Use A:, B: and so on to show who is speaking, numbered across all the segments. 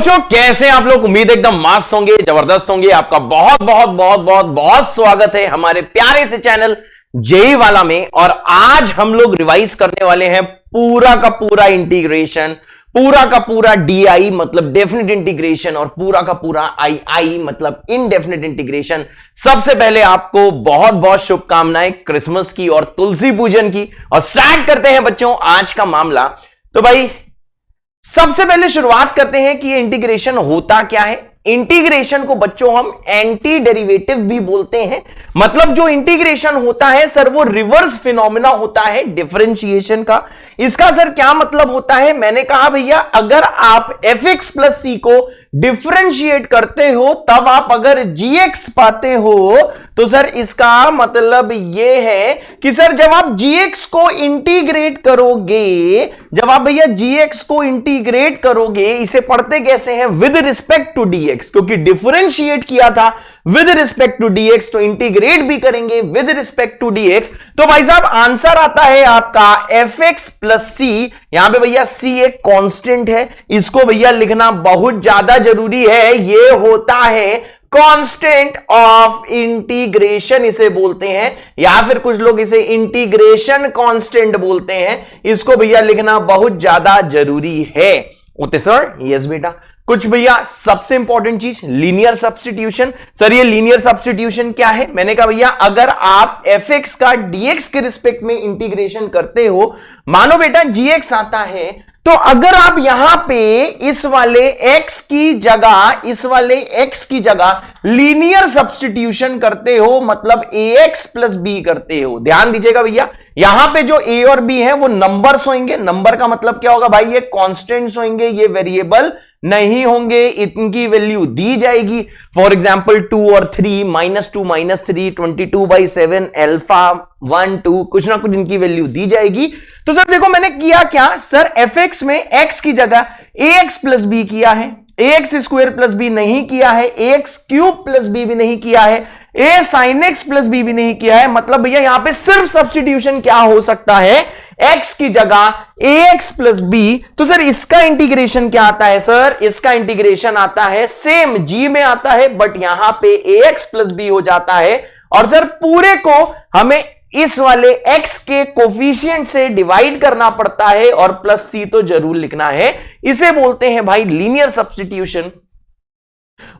A: बच्चों कैसे हैं आप लोग। उम्मीद एकदम मस्त होंगे, जबरदस्त होंगे। आपका बहुत बहुत बहुत बहुत बहुत स्वागत है हमारे प्यारे से चैनल जेई वाला में। और आज हम लोग रिवाइज करने वाले हैं पूरा का पूरा इंटीग्रेशन, पूरा का पूरा डीआई मतलब डेफिनेट इंटीग्रेशन, और पूरा का पूरा आई मतलब इनडेफिनेट इंटीग्रेशन। सबसे पहले आपको बहुत बहुत शुभकामनाएं क्रिसमस की और तुलसी पूजन की। और स्टार्ट करते हैं बच्चों आज का मामला। तो भाई सबसे पहले शुरुआत करते हैं कि ये इंटीग्रेशन होता क्या है। इंटीग्रेशन को बच्चों हम एंटी डेरिवेटिव भी बोलते हैं। मतलब जो इंटीग्रेशन होता है सर वो रिवर्स फिनोमेना होता है डिफरेंशिएशन का। इसका सर क्या मतलब होता है, मैंने कहा भैया अगर आप fx प्लस सी को डिफरेंशिएट करते हो तब आप अगर gx पाते हो तो सर इसका मतलब यह है कि सर जब आप gx को इंटीग्रेट करोगे, जब आप भैया gx को इंटीग्रेट करोगे, इसे पढ़ते कैसे हैं विद रिस्पेक्ट टू dx, क्योंकि डिफरेंशिएट किया था विद रिस्पेक्ट टू dx तो इंटीग्रेट भी करेंगे विद रिस्पेक्ट टू dx। तो भाई साहब आंसर आता है आपका fx प्लस सी। यहां पे भैया c एक कांस्टेंट है, इसको भैया लिखना बहुत ज्यादा जरूरी है। ये होता है कांस्टेंट ऑफ इंटीग्रेशन इसे बोलते हैं, या फिर कुछ लोग इसे इंटीग्रेशन कांस्टेंट बोलते हैं। इसको भैया लिखना बहुत ज्यादा जरूरी है। ओके सर, यस बेटा। कुछ भैया सबसे इंपॉर्टेंट चीज लीनियर सब्स्टिट्यूशन। सर ये लीनियर सब्स्टिट्यूशन क्या है, मैंने कहा भैया अगर आप fx का dx के रिस्पेक्ट में इंटीग्रेशन करते हो, मानो बेटा gx आता है, तो अगर आप यहां पे इस वाले x की जगह, इस वाले x की जगह लीनियर सब्स्टिट्यूशन करते हो, मतलब ax प्लस b करते हो। ध्यान दीजिएगा भैया, यहां पे जो a और b है वो नंबर्स होंगे। नंबर का मतलब क्या होगा भाई, ये कांस्टेंट्स होंगे, ये वेरिएबल नहीं होंगे, इनकी वैल्यू दी जाएगी। फॉर एग्जाम्पल 2 और 3, -2 -3, 22/7, अल्फा 1 2, कुछ ना कुछ इनकी वैल्यू दी जाएगी। तो सर देखो मैंने किया क्या, सर fx में x की जगह ax प्लस b किया है, ax स्क्वायर प्लस b नहीं किया है, ax क्यूब प्लस b भी नहीं किया है, a sin x plus b भी नहीं किया है। मतलब भैया यहां पे सिर्फ सब्स्टिट्यूशन क्या हो सकता है, x की जगह ax प्लस b। तो सर इसका इंटीग्रेशन क्या आता है, सर इसका इंटीग्रेशन आता है सेम g में आता है, बट यहां पे ax प्लस b हो जाता है। और सर पूरे को हमें इस वाले x के कोफिशिएंट से डिवाइड करना पड़ता है और प्लस c तो जरूर लिखना है। इसे बोलते हैं भाई लीनियर सब्स्टिट्यूशन।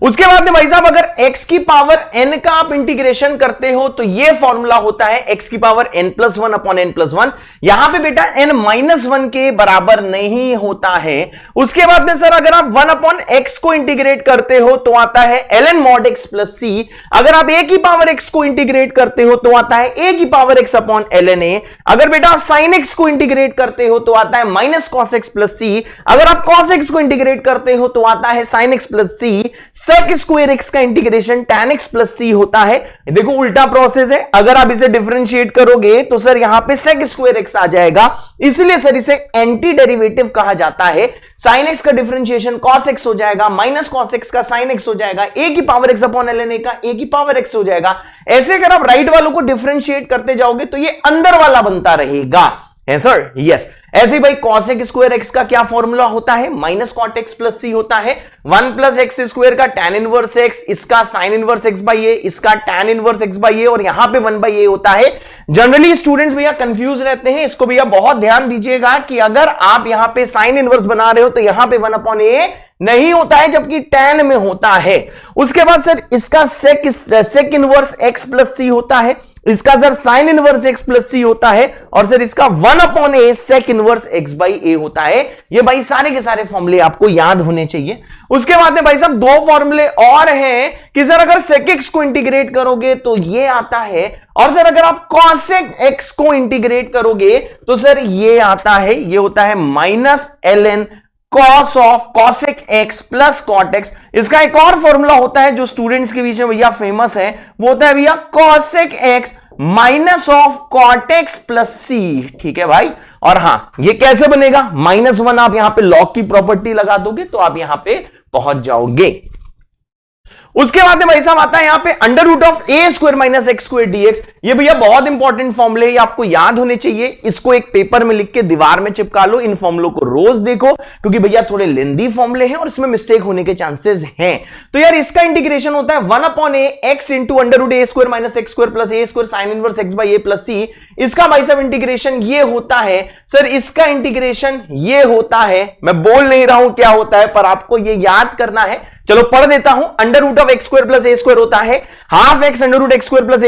A: उसके बाद में भाई साहब अगर x की पावर n का आप इंटीग्रेशन करते हो तो ये फॉर्मूला होता है x की पावर n+1 अपॉन n+1। यहां पे बेटा n-1 के बराबर नहीं होता है। उसके बाद में सर अगर आप 1 अपॉन x को इंटीग्रेट करते हो तो आता है ln mod x plus c। अगर आप a की पावर x को इंटीग्रेट करते हो तो आता है a की power x upon ln a। अगर बेटा sin x को इंटीग्रेट करते हो तो आता है minus cos x plus c। अगर आप cos x को इंटीग्रेट करते हो तो आता है sin x plus c। sec square x का integration tan x plus c होता है। देखो उल्टा प्रोसेस है, अगर आप इसे डिफरेंशिएट करोगे तो सर यहां पे sec स्क्वायर x आ जाएगा, इसलिए सर इसे एंटी डेरिवेटिव कहा जाता है। sin x का डिफरेंशिएशन cos x हो जाएगा, माइनस cos x का sin x हो जाएगा, a की power x upon ln a का a की पावर x हो जाएगा। ऐसे अगर आप राइट वालों को डिफरेंशिएट करते जाओगे तो ये अंदर वाला बनता रहेगा, है सर, यस। ऐसे भाई cosec स्क्वायर x का क्या फॉर्मूला होता है, minus cot x plus c होता है। 1 प्लस एक्स स्क्वायर का tan इनवर्स x, इसका sin inverse x by a, इसका tan inverse x by a, और यहां पे 1 बाई a होता है। जनरली स्टूडेंट्स भैया कंफ्यूज रहते हैं, इसको भैया बहुत ध्यान दीजिएगा कि अगर आप यहां पे sin इनवर्स बना रहे हो तो यहां पे 1 अपॉन a नहीं होता है, जबकि tan में होता है। उसके बाद सर इसका sec inverse x plus c होता है, इसका sir sin inverse x plus c होता है, और सर इसका 1 upon a sec inverse x by a होता है। ये भाई सारे के सारे फॉर्मूले आपको याद होने चाहिए। उसके बाद में भाई साहब दो फॉर्मूले और हैं कि सर अगर sec x को इंटीग्रेट करोगे तो ये आता है, और सर अगर आप cosec x को इंटीग्रेट करोगे तो सर ये आता है, ये होता है minus ln cos of cosec x plus cot x। इसका एक और फॉर्मूला होता है जो स्टूडेंट्स के बीच में भैया फेमस है, वो होता है भैया cosec x minus of cot x plus c। ठीक है भाई, और हां ये कैसे बनेगा, -1 आप यहां पे लॉग की प्रॉपर्टी लगा दोगे तो आप यहां पे पहुंच जाओगे। उसके बाद में भाई साहब आता है यहां पे under root of a square minus x square dx. ये भैया बहुत इंपॉर्टेंट फॉर्मूले, ये आपको याद होने चाहिए। इसको एक पेपर में लिख के दीवार में चिपका लो, इन फॉर्मूलों को रोज देखो, क्योंकि भैया थोड़े लेंदी फॉर्मूले हैं और इसमें मिस्टेक होने के चांसेस हैं। तो यार इसका इंटीग्रेशन होता है 1/a x into under root a square minus x square plus a square sine inverse x by a plus c. इसका भाई साहब इंटीग्रेशन ये होता है सर, इसका इंटीग्रेशन ये होता है, मैं बोल नहीं रहा हूं क्या होता है, पर आपको ये याद करना है। चलो पढ़ देता हूं। Under root of x square plus a square होता है half x under root x square plus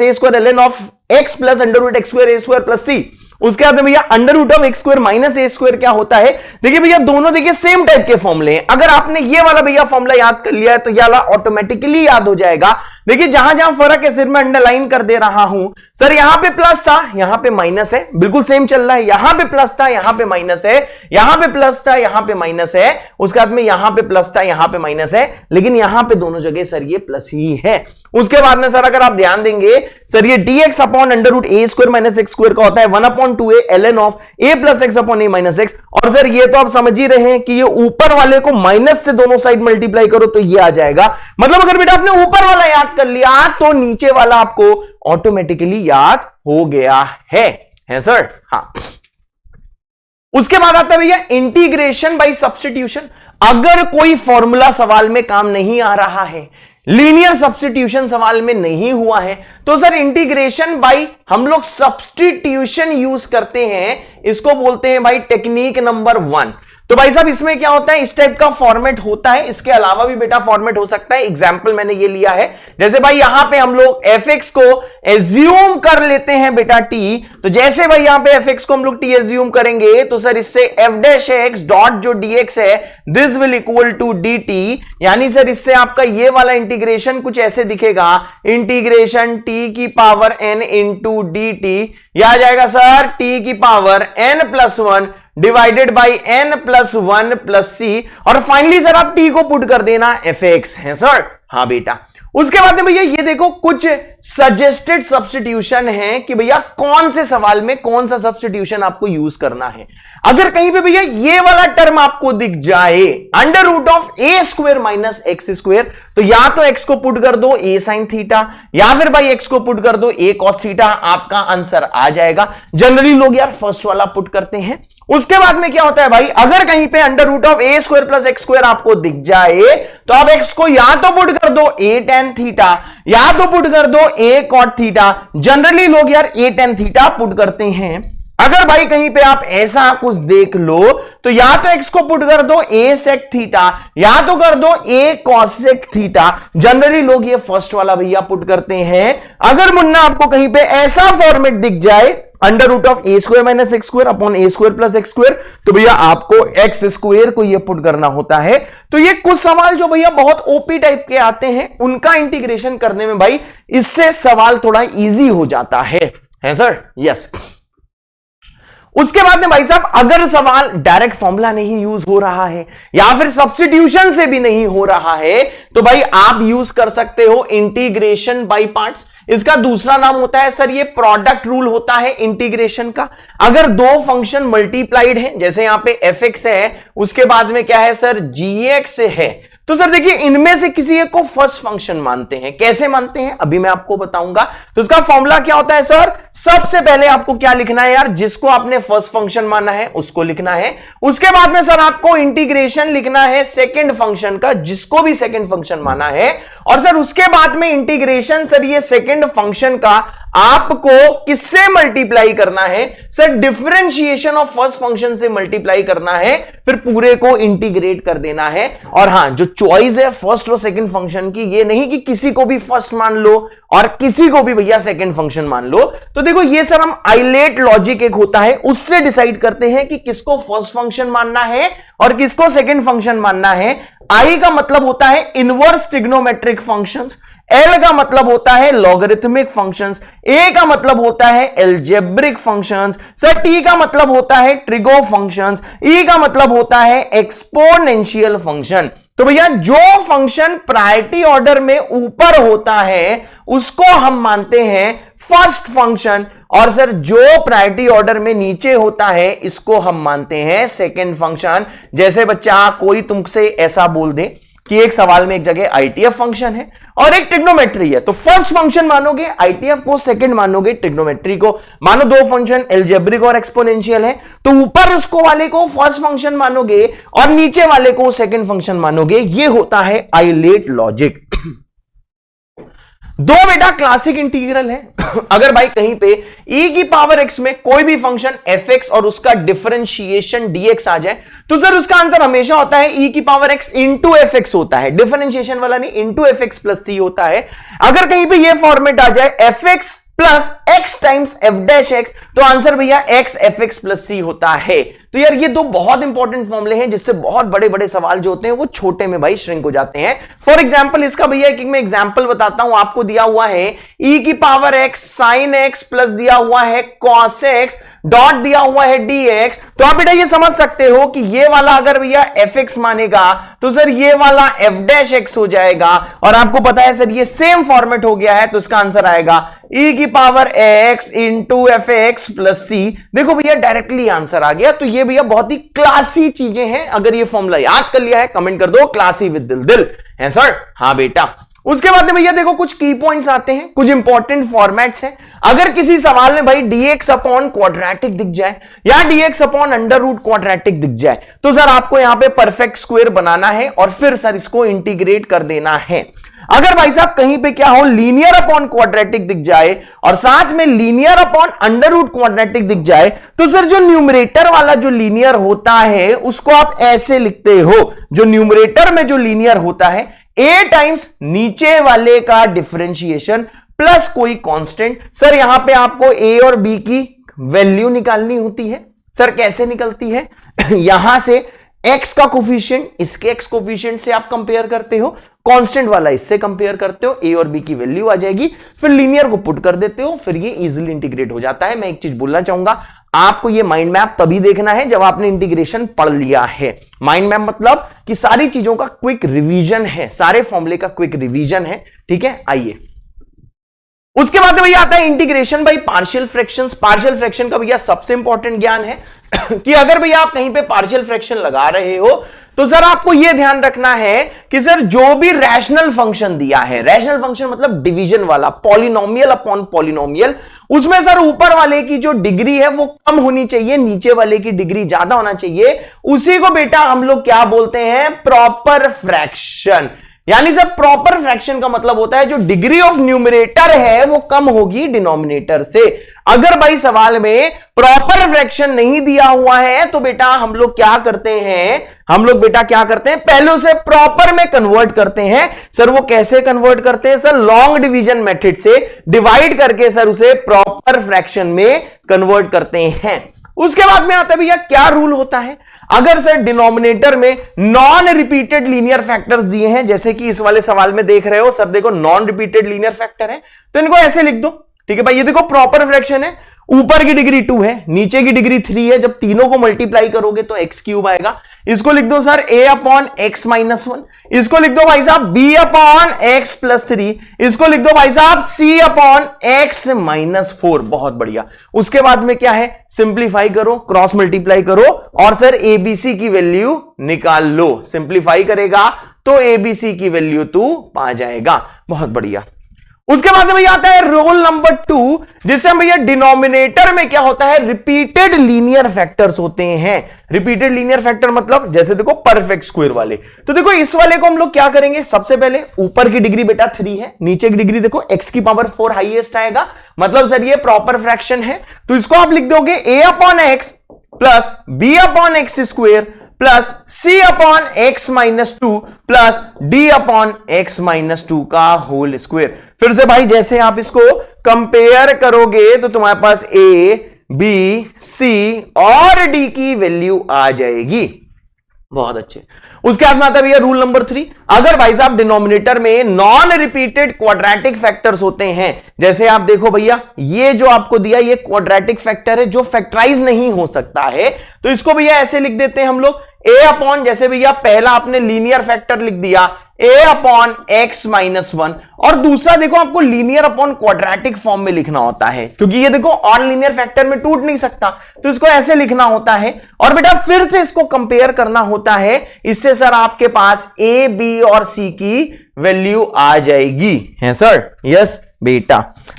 A: a square ln of x plus under root x square a square plus c. उसके बाद में भैया under root of x square minus a square क्या होता है? देखिए भैया दोनों देखिए सेम टाइप के फॉर्मूले हैं। अगर आपने ये वाला भैया फॉर्मूला याद कर लिया है तो ये वाला ऑटोमेटिकली याद हो जाएगा। देखिए जहां जहां फर्क है सिर्फ मैं अंडरलाइन कर दे रहा हूं। सर यहां पे प्लस था, यहां पे माइनस है, बिल्कुल सेम चल रहा है। यहां पे प्लस था, यहां पे माइनस है, यहां पे प्लस था, यहां पे माइनस है। उसके बाद में यहां पे प्लस था, यहां पे माइनस है, लेकिन यहां पे दोनों जगह सर ये प्लस ही है। उसके बाद में सर अगर आप ध्यान देंगे सर ये dx upon under root a square minus x square का होता है 1/2a ln of a plus x upon A minus x. और सर ये तो आप समझ ही रहे हैं कि ये ऊपर वाले को माइनस से दोनों साइड मल्टीप्लाई करो तो ये आ जाएगा। मतलब अगर बेटा आपने ऊपर वाला याद कर लिया तो नीचे वाला आपको ऑटोमेटिकली याद हो गया है सर। हाँ, उसके बाद आता है भैया इंटीग्रेशन बाय सब्स्टिट्यूशन। अगर कोई फॉर्मूला सवाल में काम नहीं आ रहा है, लीनियर सब्स्टिट्यूशन सवाल में नहीं हुआ है, तो सर इंटीग्रेशन बाय हम लोग सब्स्टिट्यूशन यूज करते हैं। इसको बोलते हैं भाई टेक्निक नंबर 1। तो भाई साहब इसमें क्या होता है, इस टाइप का फॉर्मेट होता है। इसके अलावा भी बेटा फॉर्मेट हो सकता है। एग्जांपल मैंने ये लिया है, जैसे भाई यहां पे हम लोग fx को एज्यूम कर लेते हैं बेटा t। तो जैसे भाई यहां पे fx को हम लोग t एज्यूम करेंगे तो सर इससे f डैश x डॉट जो dx है this will equal to dt। यानी सर इससे आपका ये वाला इंटीग्रेशन कुछ ऐसे दिखेगा, इंटीग्रेशन t की पावर n इंटू dt। यह आ जाएगा सर t की power n plus 1 divided by n plus 1 plus c. और फाइनली सर आप t को पुट कर देना fx है सर। हाँ बेटा, उसके बाद में भैया ये देखो कुछ सजेस्टेड सब्स्टिट्यूशन है कि भैया कौन से सवाल में कौन सा सब्स्टिट्यूशन आपको यूज करना है। अगर कहीं पे भैया ये वाला टर्म आपको दिख जाए under root of a square minus x square, तो या तो x को पुट कर दो a sin थीटा, या फिर भाई x को पुट कर दो a cos थीटा, आपका आंसर आ जाएगा। जनरली लोग यार फर्स्ट वाला पुट करते हैं। उसके बाद में क्या होता है भाई, अगर कहीं पे under root of a square plus x square आपको दिख जाए तो आप x को या तो पुट कर दो a tan थीटा, या तो पुट कर दो a cot थीटा। जनरली लोग यार a tan थीटा पुट करते हैं। अगर भाई कहीं पे आप ऐसा कुछ देख लो तो या तो x को पुट कर दो a sec थीटा, या तो कर दो a cos sec theta. Generally लोग ये फर्स्ट वाला भैया पुट करते हैं। अगर मुन्ना आपको कहीं पे ऐसा फॉर्मेट दिख जाए under root of a square minus x square upon a square plus x square, तो भैया आपको एक्स स्क्वायर को ये पुट करना होता है। तो ये कुछ सवाल जो भैया बहुत ओपी टाइप के आते हैं उनका इंटीग्रेशन करने में भाई इससे सवाल थोड़ा इजी हो जाता है सर। यस, उसके बाद में भाई साहब अगर सवाल डायरेक्ट फॉर्मूला नहीं यूज हो रहा है या फिर सब्स्टिट्यूशन से भी नहीं हो रहा है, तो भाई आप यूज कर सकते हो इंटीग्रेशन बाय पार्ट्स। इसका दूसरा नाम होता है सर ये प्रोडक्ट रूल होता है इंटीग्रेशन का। अगर दो फंक्शन मल्टीप्लाइड हैं, जैसे यहां पे fx है, उसके बाद में क्या है सर gx है, तो सर देखिए इनमें से किसी एक को फर्स्ट फंक्शन मानते हैं। कैसे मानते हैं अभी मैं आपको बताऊंगा। तो इसका फॉर्मूला क्या होता है सर, सबसे पहले आपको क्या लिखना है यार, जिसको आपने फर्स्ट फंक्शन माना है उसको लिखना है। उसके बाद में सर आपको इंटीग्रेशन लिखना है सेकंड फंक्शन का, जिसको भी सेकंड फंक्शन माना है। और सर उसके बाद में इंटीग्रेशन सर ये सेकंड फंक्शन का आपको किससे मल्टीप्लाई करना है sir, differentiation of first function से मल्टीप्लाई करना है, फिर पूरे को इंटीग्रेट कर देना है। और हां जो चॉइस है फर्स्ट और सेकंड फंक्शन की, ये नहीं कि किसी को भी फर्स्ट मान लो और किसी को भी भैया सेकंड फंक्शन मान लो। तो देखो ये सर हम आइलेट लॉजिक एक होता है, उससे डिसाइड करते हैं कि किसको फर्स्ट फंक्शन मानना है और किसको सेकंड फंक्शन मानना है। आई का मतलब होता है इनवर्स ट्रिग्नोमेट्रिक फंक्शंस, एल का मतलब होता है लॉगरिथमिक फंक्शंस, ए का मतलब होता है एल्जेब्रिक फंक्शंस, सर टी का मतलब होता है ट्रिगो फंक्शंस, ई का मतलब होता है एक्सपोनेंशियल फंक्शन। तो भैया जो फंक्शन प्रायोरिटी ऑर्डर में ऊपर होता है उसको हम मानते हैं फर्स्ट फंक्शन, और सर जो प्रायोरिटी ऑर्डर में नीचे होता है इसको हम मानते हैं सेकंड फंक्शन। जैसे बच्चा कोई तुमसे ऐसा बोल दे कि एक सवाल में एक जगह आईटीएफ फंक्शन है और एक ट्रिग्नोमेट्री है, तो फर्स्ट फंक्शन मानोगे आईटीएफ को, सेकंड मानोगे ट्रिग्नोमेट्री को। मानो दो फंक्शन अलजेब्रिक और एक्सपोनेंशियल है, तो ऊपर उसको वाले को फर्स्ट फंक्शन मानोगे और नीचे वाले को सेकंड फंक्शन मानोगे। ये होता है आइलेट लॉजिक। दो बेटा क्लासिक इंटीग्रल है। अगर भाई कहीं पे e की पावर x में कोई भी फंक्शन fx और उसका डिफरेंशिएशन dx आ जाए, तो सर उसका आंसर हमेशा होता है e की पावर x इंटू fx होता है, डिफरेंशिएशन वाला नहीं, इंटू fx प्लस c होता है। अगर कहीं पे ये फॉर्मेट आ जाए fx plus x times f dash x, तो आंसर भैया x fx प्लस c होता है। तो यार ये दो बहुत इंपॉर्टेंट फॉर्मूले हैं जिससे बहुत बड़े बड़े सवाल जो होते हैं वो छोटे में भाई श्रिंक हो जाते हैं। फॉर एग्जांपल इसका भैया एक मैं एग्जांपल बताता हूं। आपको दिया हुआ है e की power x sine x plus दिया हुआ है cos x डॉट दिया हुआ है dx। तो आप बेटा ये समझ सकते हो कि ये वाला अगर भैया fx मानेगा तो सर ये वाला f डैश x हो जाएगा, और आपको पता है सर ये सेम फॉर्मेट हो गया है, तो इसका आंसर आएगा e की power x into fx plus c। देखो भैया डायरेक्टली आंसर आ गया। तो ये भैया बहुत ही क्लासी चीजें हैं। अगर ये फॉर्मूला याद कर लिया है कमेंट कर दो, क्लासी विद दिल। दिल है सर? हाँ बेटा। उसके बाद में भैया देखो कुछ की पॉइंट्स आते हैं, कुछ इंपॉर्टेंट फॉर्मेट्स हैं। अगर किसी सवाल में भाई dx अपॉन क्वाड्रेटिक दिख जाए या dx upon under root quadratic दिख जाए, तो सर आपको यहां पे परफेक्ट स्क्वायर बनाना है और फिर सर इसको इंटीग्रेट कर देना है। अगर भाई साहब कहीं पे क्या हो लीनियर अपॉन क्वाड्रेटिक दिख जाए और साथ में linear upon under root quadratic दिख जाए, तो सर जो न्यूमरेटर वाला जो लीनियर होता है उसको आप ऐसे लिखते हो, जो न्यूमरेटर में जो लीनियर होता है a टाइम्स नीचे वाले का डिफरेंशिएशन प्लस कोई कांस्टेंट। सर यहां पे आपको a और b की वैल्यू निकालनी होती है। सर कैसे निकलती है? यहां से x का कोफिशिएंट इसके x कोफिशिएंट से आप कंपेयर करते हो, कांस्टेंट वाला इससे कंपेयर करते हो, a और b की वैल्यू आ जाएगी, फिर लीनियर को पुट कर देते हो, फिर ये इजीली इंटीग्रेट हो जाता है। मैं एक चीज बोलना चाहूंगा, आपको ये माइंड मैप तभी देखना है जब आपने इंटीग्रेशन पढ़ लिया है। माइंड मैप मतलब कि सारी चीजों का क्विक रिवीजन है, सारे फॉर्मूले का क्विक रिवीजन है। ठीक है, आइए उसके बाद भैया आता है integration by partial fractions. Partial fraction का भैया सबसे इंपॉर्टेंट ज्ञान है कि अगर भैया आप कहीं पे पार्शियल फ्रैक्शन लगा रहे हो तो सर आपको यह ध्यान रखना है कि सर जो भी रैशनल फंक्शन दिया है, रैशनल फंक्शन मतलब डिवीजन वाला, पॉलिनोमियल अपॉन पॉलिनोमियल, उसमें सर ऊपर वाले की जो डिग्री है वो कम होनी चाहिए, नीचे वाले की डिग्री ज्यादा होना चाहिए। उसी को बेटा हम लोग क्या बोलते हैं? Proper fraction. यानी सर प्रॉपर फ्रैक्शन का मतलब होता है जो डिग्री ऑफ न्यूमरेटर है वो कम होगी डिनोमिनेटर से। अगर भाई सवाल में प्रॉपर फ्रैक्शन नहीं दिया हुआ है तो बेटा हम लोग क्या करते हैं? हम लोग बेटा क्या करते हैं? पहले उसे प्रॉपर में कन्वर्ट करते हैं। सर वो कैसे कन्वर्ट करते हैं? सर लॉन्ग डिवीजन मेथड से डिवाइड करके सर उसे प्रॉपर फ्रैक्शन में कन्वर्ट करते हैं। उसके बाद में आता है भैया क्या रूल होता है? अगर सर डिनोमिनेटर में नॉन रिपीटेड लीनियर फैक्टर्स दिए हैं, जैसे कि इस वाले सवाल में देख रहे हो, सब देखो नॉन रिपीटेड लीनियर फैक्टर है, तो इनको ऐसे लिख दो। ठीक है भाई, ये देखो प्रॉपर फ्रैक्शन है, ऊपर की डिग्री 2 है, नीचे की डिग्री 3 है, जब तीनों को मल्टीप्लाई करोगे तो एक्स क्यूब आएगा। इसको लिख दो sir a upon x minus 1, इसको लिख दो भाई साहब b अपॉन एक्स प्लस 3, इसको लिख दो भाई साहब c अपॉन एक्स माइनस 4। बहुत बढ़िया। उसके बाद में क्या है? सिंप्लीफाई करो, क्रॉस मल्टीप्लाई करो और सर abc की वैल्यू निकाल लो। सिंप्लीफाई करेगा तो abc की वैल्यू तू पा जाएगा। बहुत बढ़िया। उसके बाद में भैया आता है रोल नंबर 2, जिससे भैया डिनोमिनेटर में क्या होता है? रिपीटेड लीनियर फैक्टर्स होते हैं। रिपीटेड लीनियर फैक्टर मतलब जैसे देखो परफेक्ट स्क्वायर वाले। तो देखो इस वाले को हम लोग क्या करेंगे? सबसे पहले ऊपर की डिग्री बेटा 3 है, नीचे की डिग्री देखो x की पावर 4 हाईएस्ट आएगा, मतलब सर ये प्रॉपर फ्रैक्शन है। तो इसको आप लिख दोगे a upon x plus b upon x square plus c upon x minus 2 plus d upon x minus 2 का होल स्क्वायर। फिर से भाई जैसे आप इसको कंपेयर करोगे तो तुम्हारे पास a, b, c और d की वैल्यू आ जाएगी। बहुत अच्छे। उसके बाद में आता है भैया रूल नंबर 3, अगर भाई साहब डिनोमिनेटर में नॉन रिपीटेड क्वाड्रेटिक फैक्टर्स होते हैं, जैसे आप देखो भैया ये जो आपको दिया ये क्वाड्रेटिक फैक्टर है जो फैक्टराइज नहीं हो सकता है, तो इसको भैया ऐसे लिख देते हैं हम लोग a अपॉन, जैसे भैया पहला आपने लीनियर फैक्टर लिख दिया a अपॉन x माइनस 1, और दूसरा देखो आपको लीनियर अपॉन क्वाड्रेटिक फॉर्म में लिखना होता है, क्योंकि ये देखो ऑल लीनियर फैक्टर में टूट नहीं सकता, तो इसको ऐसे लिखना होता है। और बेटा फिर से इसको कंपेयर करना होता है, इससे सर आपके पास a, b और c की वैल्यू आ जाएगी, है सर? यस बेटा।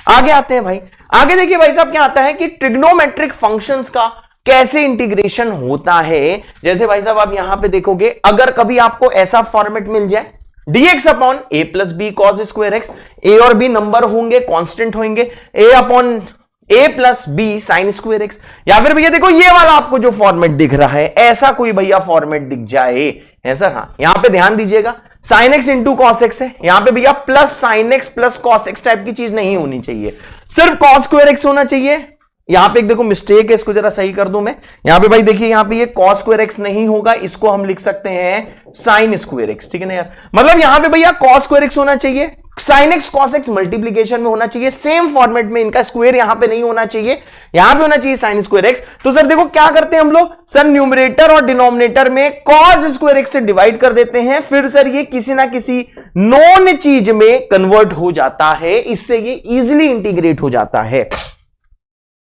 A: आगे आते हैं भाई, आगे देखिए भाई साहब क्या आता है कि ट्रिग्नोमेट्रिक फंक्शंस का कैसे इंटीग्रेशन होता है। जैसे भाई साहब आप यहां पे देखोगे, अगर कभी आपको ऐसा फॉर्मेट मिल जाए dx upon a plus b cos square x, a और बी नंबर होंगे, कांस्टेंट होंगे, a upon a plus b sine square x, या फिर भैया देखो ये वाला आपको जो फॉर्मेट दिख रहा है, ऐसा कोई भैया फॉर्मेट दिख जाए, है सर? हाँ, यहां पे ध्यान दीजिएगा, sine x into cos x है, यहां पे भैया plus sign x plus cos x type की चीज नहीं होनी चाहिए, सिर्फ कॉस स्क्वायर एक्स होना चाहिए। यहां पे एक देखो मिस्टेक है, इसको जरा सही कर दूं मैं। यहां पे भाई देखिए, यहां पे ये कॉस स्क्वायर एक्स नहीं होगा, इसको हम लिख सकते हैं साइन स्क्वायर एक्स, ठीक है ना यार? मतलब यहां पे भैया कॉस स्क्वायर एक्स होना चाहिए, sign x cos x multiplication में होना चाहिए, सेम फॉर्मेट में, इनका स्क्वायर यहां पे नहीं होना चाहिए, यहां पे होना चाहिए साइन स्क्वायर एक्स। तो सर देखो क्या करते हैं हम लोग, सर न्यूमरेटर और डिनोमिनेटर में कॉस स्क्वायर एक्स से डिवाइड कर देते हैं, फिर सर ये किसी ना किसी नॉन चीज में कन्वर्ट हो जाता है, इससे ये इजिली इंटीग्रेट हो जाता है।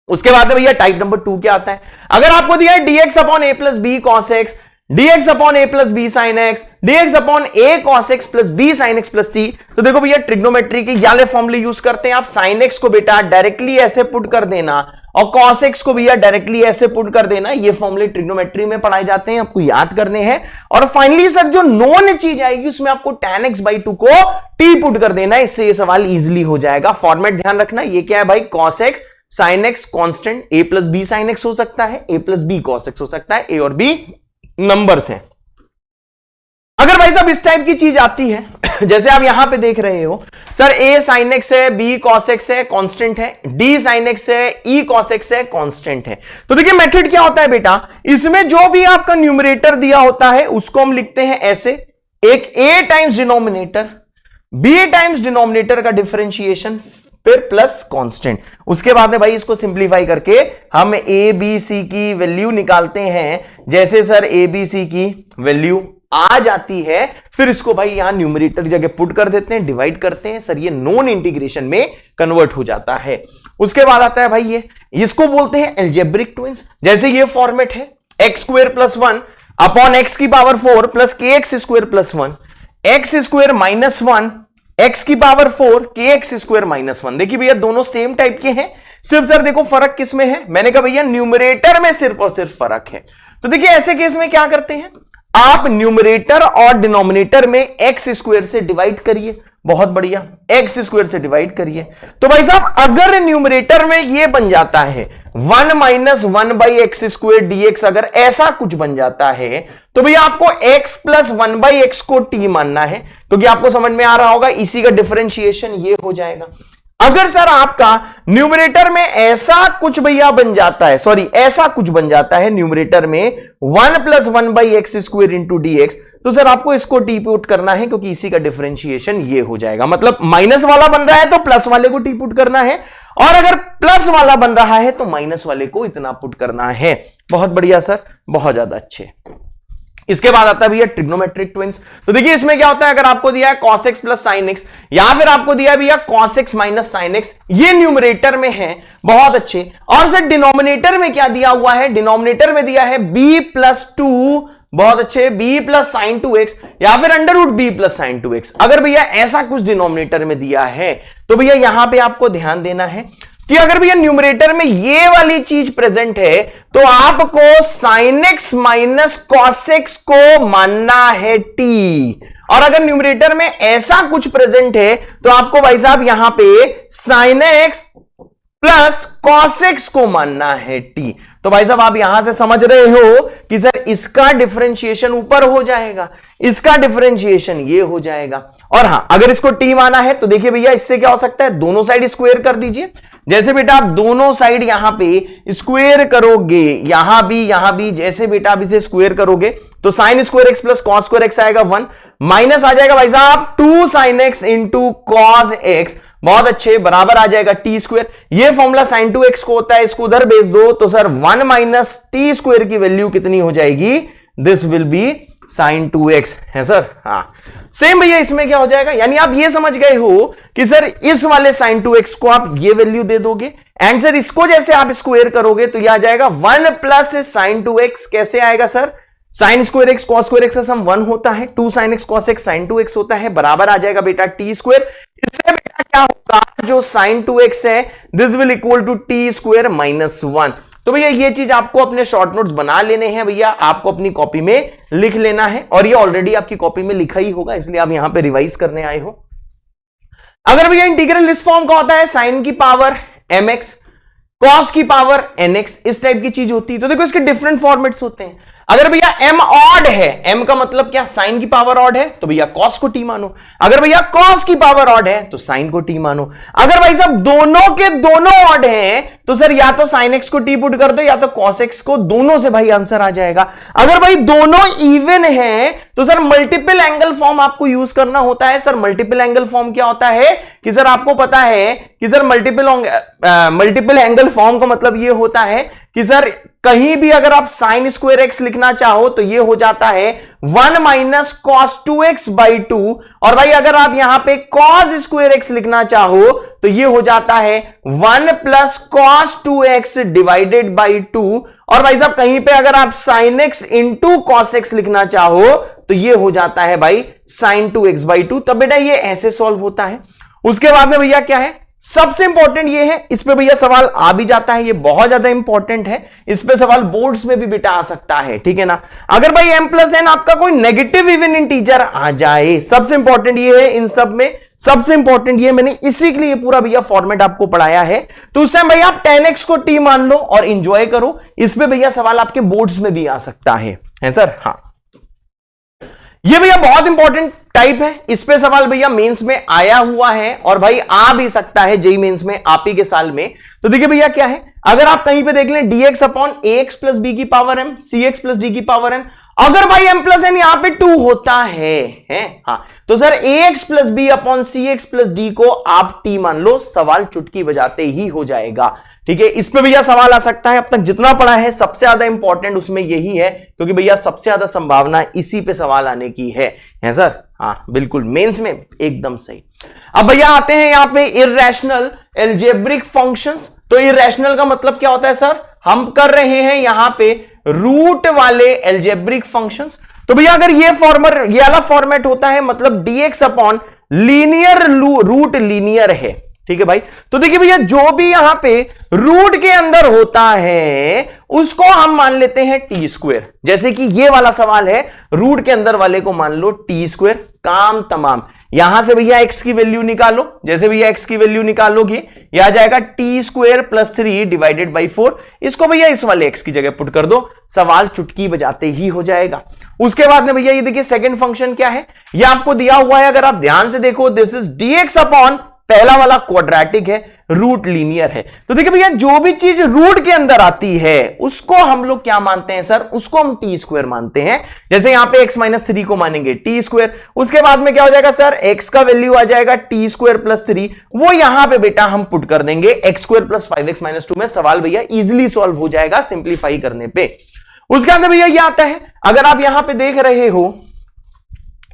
A: उसके बाद भैया टाइप नंबर 2 क्या आता है, अगर आपको दिया है dx upon a plus b cos x, dx upon a plus b sine x, dx upon a cos x plus b sine x plus c, तो देखो भैया ट्रिग्नोमेट्री के वाले फॉर्मूले यूज करते हैं आप। साइन एक्स को बेटा डायरेक्टली ऐसे पुट कर देना, और कॉस एक्स को भैया डायरेक्टली ऐसे पुट कर देना, ये फॉर्मूले ट्रिग्नोमेट्री में पढ़ाए जाते हैं, आपको याद करने हैं। और फाइनली सर जो नॉन चीज आएगी उसमें आपको tan x बाई 2 को t पुट कर देना है, इससे ये सवाल इजिली हो जाएगा। फॉर्मेट ध्यान रखना, ये क्या है भाई, cos x sine x constant, a plus b sine x हो सकता है, a plus b cos x हो सकता है, ए और बी नंबर्स हैं। अगर भाई साहब इस टाइप की चीज आती है, जैसे आप यहां पे देख रहे हो, सर ए साइन एक्स है, बी कॉस एक्स है, कांस्टेंट है, डी साइन एक्स है, ई कॉस एक्स है, कांस्टेंट है, तो देखिए मेथड क्या होता है बेटा, इसमें जो भी आपका न्यूमरेटर दिया होता है उसको हम लिखते हैं ऐसे, एक a times denominator, b times denominator का डिफरेंशिएशन, फिर प्लस कांस्टेंट। उसके बाद में भाई इसको सिंप्लीफाई करके हम ए बी सी की वैल्यू निकालते हैं। जैसे सर ए बी सी की वैल्यू आ जाती है, फिर इसको भाई यहां न्यूमरेटर की जगह पुट कर देते हैं, डिवाइड करते हैं, सर ये नॉन इंटीग्रेशन में कन्वर्ट हो जाता है। उसके बाद आता है भाई ये, इसको बोलते हैं अलजेब्रिक ट्विंस। जैसे ये फॉर्मेट है, x square plus 1 upon x की पावर 4 प्लस के x square plus 1, x square minus 1 x की पावर 4 के एक्स स्क्वायर माइनस 1। देखिए भैया दोनों सेम टाइप के हैं, सिर्फ सर देखो फर्क किसमें है, मैंने कहा भैया न्यूमरेटर में सिर्फ और सिर्फ फर्क है। तो देखिए ऐसे केस में क्या करते हैं, आप न्यूमरेटर और डिनोमिनेटर में एक्स स्क्वायर से डिवाइड करिए, बहुत बढ़िया, एक्स स्क्वायर से डिवाइड करिए। तो भाई साहब अगर न्यूमरेटर में ये बन जाता है 1 minus 1 by x square dx, अगर ऐसा कुछ बन जाता है तो भैया आपको x प्लस 1 बाई एक्स को t मानना है, क्योंकि आपको समझ में आ रहा होगा इसी का डिफरेंशिएशन ये हो जाएगा। अगर सर आपका न्यूमरेटर में ऐसा कुछ भैया बन जाता है, सॉरी ऐसा कुछ बन जाता है न्यूमरेटर में 1 plus 1 by x square into dx, तो सर आपको इसको टी पुट करना है, क्योंकि इसी का डिफरेंशिएशन ये हो जाएगा। मतलब माइनस वाला बन रहा है तो प्लस वाले को टी पुट करना है, और अगर प्लस वाला बन रहा है तो माइनस वाले को इतना पुट करना है। बहुत बढ़िया सर, बहुत ज्यादा अच्छे। इसके बाद आता है भैया ट्रिग्नोमेट्रिक ट्विंस। तो देखिए इसमें क्या होता है, अगर आपको दिया है cos x plus sine x, या फिर आपको दिया है भैया cos x minus sine x, ये न्यूमरेटर में है, बहुत अच्छे। और सर डिनोमिनेटर में क्या दिया हुआ है, डिनोमिनेटर में दिया है b प्लस 2, बहुत अच्छे, b प्लस साइन 2x, या फिर under root b plus sine 2x। अगर भैया ऐसा कुछ डिनोमिनेटर में दिया है तो भैया यहां पे आपको ध्यान देना है कि अगर भैया न्यूमरेटर में ये वाली चीज प्रेजेंट है तो आपको sine x minus cos x को मानना है t, और अगर न्यूमरेटर में ऐसा कुछ प्रेजेंट है तो आपको भाई साहब यहां पे sign x plus cos x को मानना है t। तो भाई साहब आप यहां से समझ रहे हो कि सर इसका डिफरेंशिएशन ऊपर हो जाएगा, इसका डिफरेंशिएशन ये हो जाएगा। और हां अगर इसको t माना है तो देखिए भैया इससे क्या हो सकता है, दोनों साइड स्क्वायर कर दीजिए। जैसे बेटा आप दोनों साइड यहां पे स्क्वायर करोगे, यहां भी, जैसे बेटा आप इसे स्क्वायर करोगे तो sign square x plus cos square x आएगा 1, माइनस आ जाएगा भाई साहब 2 sine x into cos x, बहुत अच्छे, बराबर आ जाएगा टी स्क्वायर। ये फॉर्मूला साइन 2x को होता है, इसको उधर भेज दो तो सर 1 माइनस टी स्क्वायर की वैल्यू कितनी हो जाएगी, this will be sign 2x है सर। हाँ सेम भैया इसमें क्या हो जाएगा, यानी आप ये समझ गए हो कि सर इस वाले साइन 2x को आप ये वैल्यू दे दोगे एंड सर इसको जैसे आप स्क्वायर करोगे तो यह आ जाएगा 1 प्लस साइन 2x। कैसे आएगा sir, sine square x cos square x का सम 1 होता है, 2 sine x cos x sine 2x होता है, बराबर आ जाएगा बेटा टी स्क्वायर। इससे बेटा क्या होगा, जो साइन 2x है this will equal to t square minus 1। तो भैया ये चीज आपको अपने शॉर्ट नोट्स बना लेने हैं भैया, आपको अपनी कॉपी में लिख लेना है और ये ऑलरेडी आपकी कॉपी में लिखा ही होगा, इसलिए आप यहां पे रिवाइज करने आए हो। अगर भैया इंटीग्रल इस फॉर्म का होता है साइन की पावर mx कॉस की पावर nx, इस टाइप की चीज होती है, तो देखो इसके डिफरेंट फॉर्मेट्स होते हैं। अगर भैया m ऑड है, m का मतलब क्या, साइन की पावर ऑड है तो भैया cos को t मानो, अगर भैया cos की पावर ऑड है तो साइन को t मानो। अगर भाई साहब दोनों के दोनों ऑड हैं तो सर या तो साइन x को t पुट कर दो या तो cos x को, दोनों से भाई आंसर आ जाएगा। अगर भाई दोनों इवन हैं तो सर मल्टीपल एंगल फॉर्म आपको यूज करना होता है। सर मल्टीपल एंगल फॉर्म क्या होता है कि सर आपको पता है कि सर मल्टीपल एंगल फॉर्म का मतलब ये होता है कि सर कहीं भी अगर आप साइन स्क्वायर एक्स लिखना चाहो तो ये हो जाता है 1 माइनस कॉस 2x बाई 2, और भाई अगर आप यहां पे कॉस स्क्वायर एक्स लिखना चाहो तो ये हो जाता है 1 plus cos 2x divided by 2, और भाई साहब कहीं पे अगर आप sine x into cos x लिखना चाहो तो ये हो जाता है भाई साइन 2x बाई 2। तब बेटा ये ऐसे सॉल्व होता है। उसके बाद में भैया क्या है, सबसे इंपॉर्टेंट ये है, इस पे भैया सवाल आ भी जाता है, ये बहुत ज्यादा इंपॉर्टेंट है, इस पे सवाल बोर्ड्स में भी बेटा आ सकता है, ठीक है ना। अगर भाई m प्लस एन आपका कोई नेगेटिव इवन इंटीजर आ जाए, सबसे इंपॉर्टेंट ये है, इन सब में सबसे इंपॉर्टेंट ये, मैंने इसी के लिए पूरा भैया फॉर्मेट आपको पढ़ाया है, तो उस टाइम भैया आप 10x को t मान लो और इंजॉय करो। इस पे भैया सवाल आपके बोर्ड्स में भी आ सकता है सर। हाँ ये भैया बहुत इंपॉर्टेंट टाइप है, इस पे सवाल भैया मेंस में आया हुआ है और भाई आ भी सकता है जेई मेंस में आप ही के साल में। तो देखिए भैया क्या है, अगर आप कहीं पे देख लें dx upon ax plus b की power m cx plus d की पावर n, अगर भाई m प्लस n यहां पे 2 होता है हाँ, तो sir ax plus b upon cx plus d को आप t मान लो, सवाल चुटकी बजाते ही हो जाएगा, ठीक है। इस पे भैया सवाल आ सकता है, अब तक जितना पढ़ा है सबसे ज्यादा इंपॉर्टेंट उसमें यही है, क्योंकि भैया सबसे ज्यादा संभावना इसी पे सवाल आने की है सर। हाँ बिल्कुल मेंस में एकदम सही। अब भैया आते हैं यहां पे इररेशनल एल्जेब्रिक फंक्शंस। तो इररेशनल का मतलब क्या होता है सर, हम कर रहे हैं यहां पे रूट वाले एल्जेब्रिक फंक्शंस। तो भैया अगर ये वाला फॉर्मेट होता है मतलब dx upon linear root linear है, ठीक है भाई। तो देखिए भैया जो भी यहां पे रूट के अंदर होता है उसको हम मान लेते हैं टी स्क्वायर, जैसे कि ये वाला सवाल है, रूट के अंदर वाले को मान लो टी स्क्वायर, काम तमाम। यहां से भैया x की वैल्यू निकालो, जैसे भैया x की वैल्यू निकालोगे यह आ जाएगा T square plus 3 divided by 4, इसको भैया इस वाले x की जगह पुट कर दो, सवाल चुटकी बजाते ही हो जाएगा। उसके बाद में भैया ये देखिए सेकंड फंक्शन क्या है, ये आपको दिया हुआ है, अगर आप ध्यान से देखो दिस इज dx अपॉन पहला वाला क्वाड्रेटिक है, रूट लीनियर है। तो देखिए भैया जो भी चीज रूट के अंदर आती है उसको हम लोग क्या मानते हैं सर, उसको हम टी स्क्वायर मानते हैं। जैसे यहां पे x माइनस 3 को मानेंगे टी स्क्वायर, उसके बाद में क्या हो जाएगा सर, x का वैल्यू आ जाएगा टी स्क्वायर प्लस 3, वो यहां पे बेटा हम पुट कर देंगे x square plus 5x minus 2 में, सवाल भैया इजिली सॉल्व हो जाएगा सिंप्लीफाई करने पे। उसके अंदर भैया ये आता है, अगर आप यहां पे देख रहे हो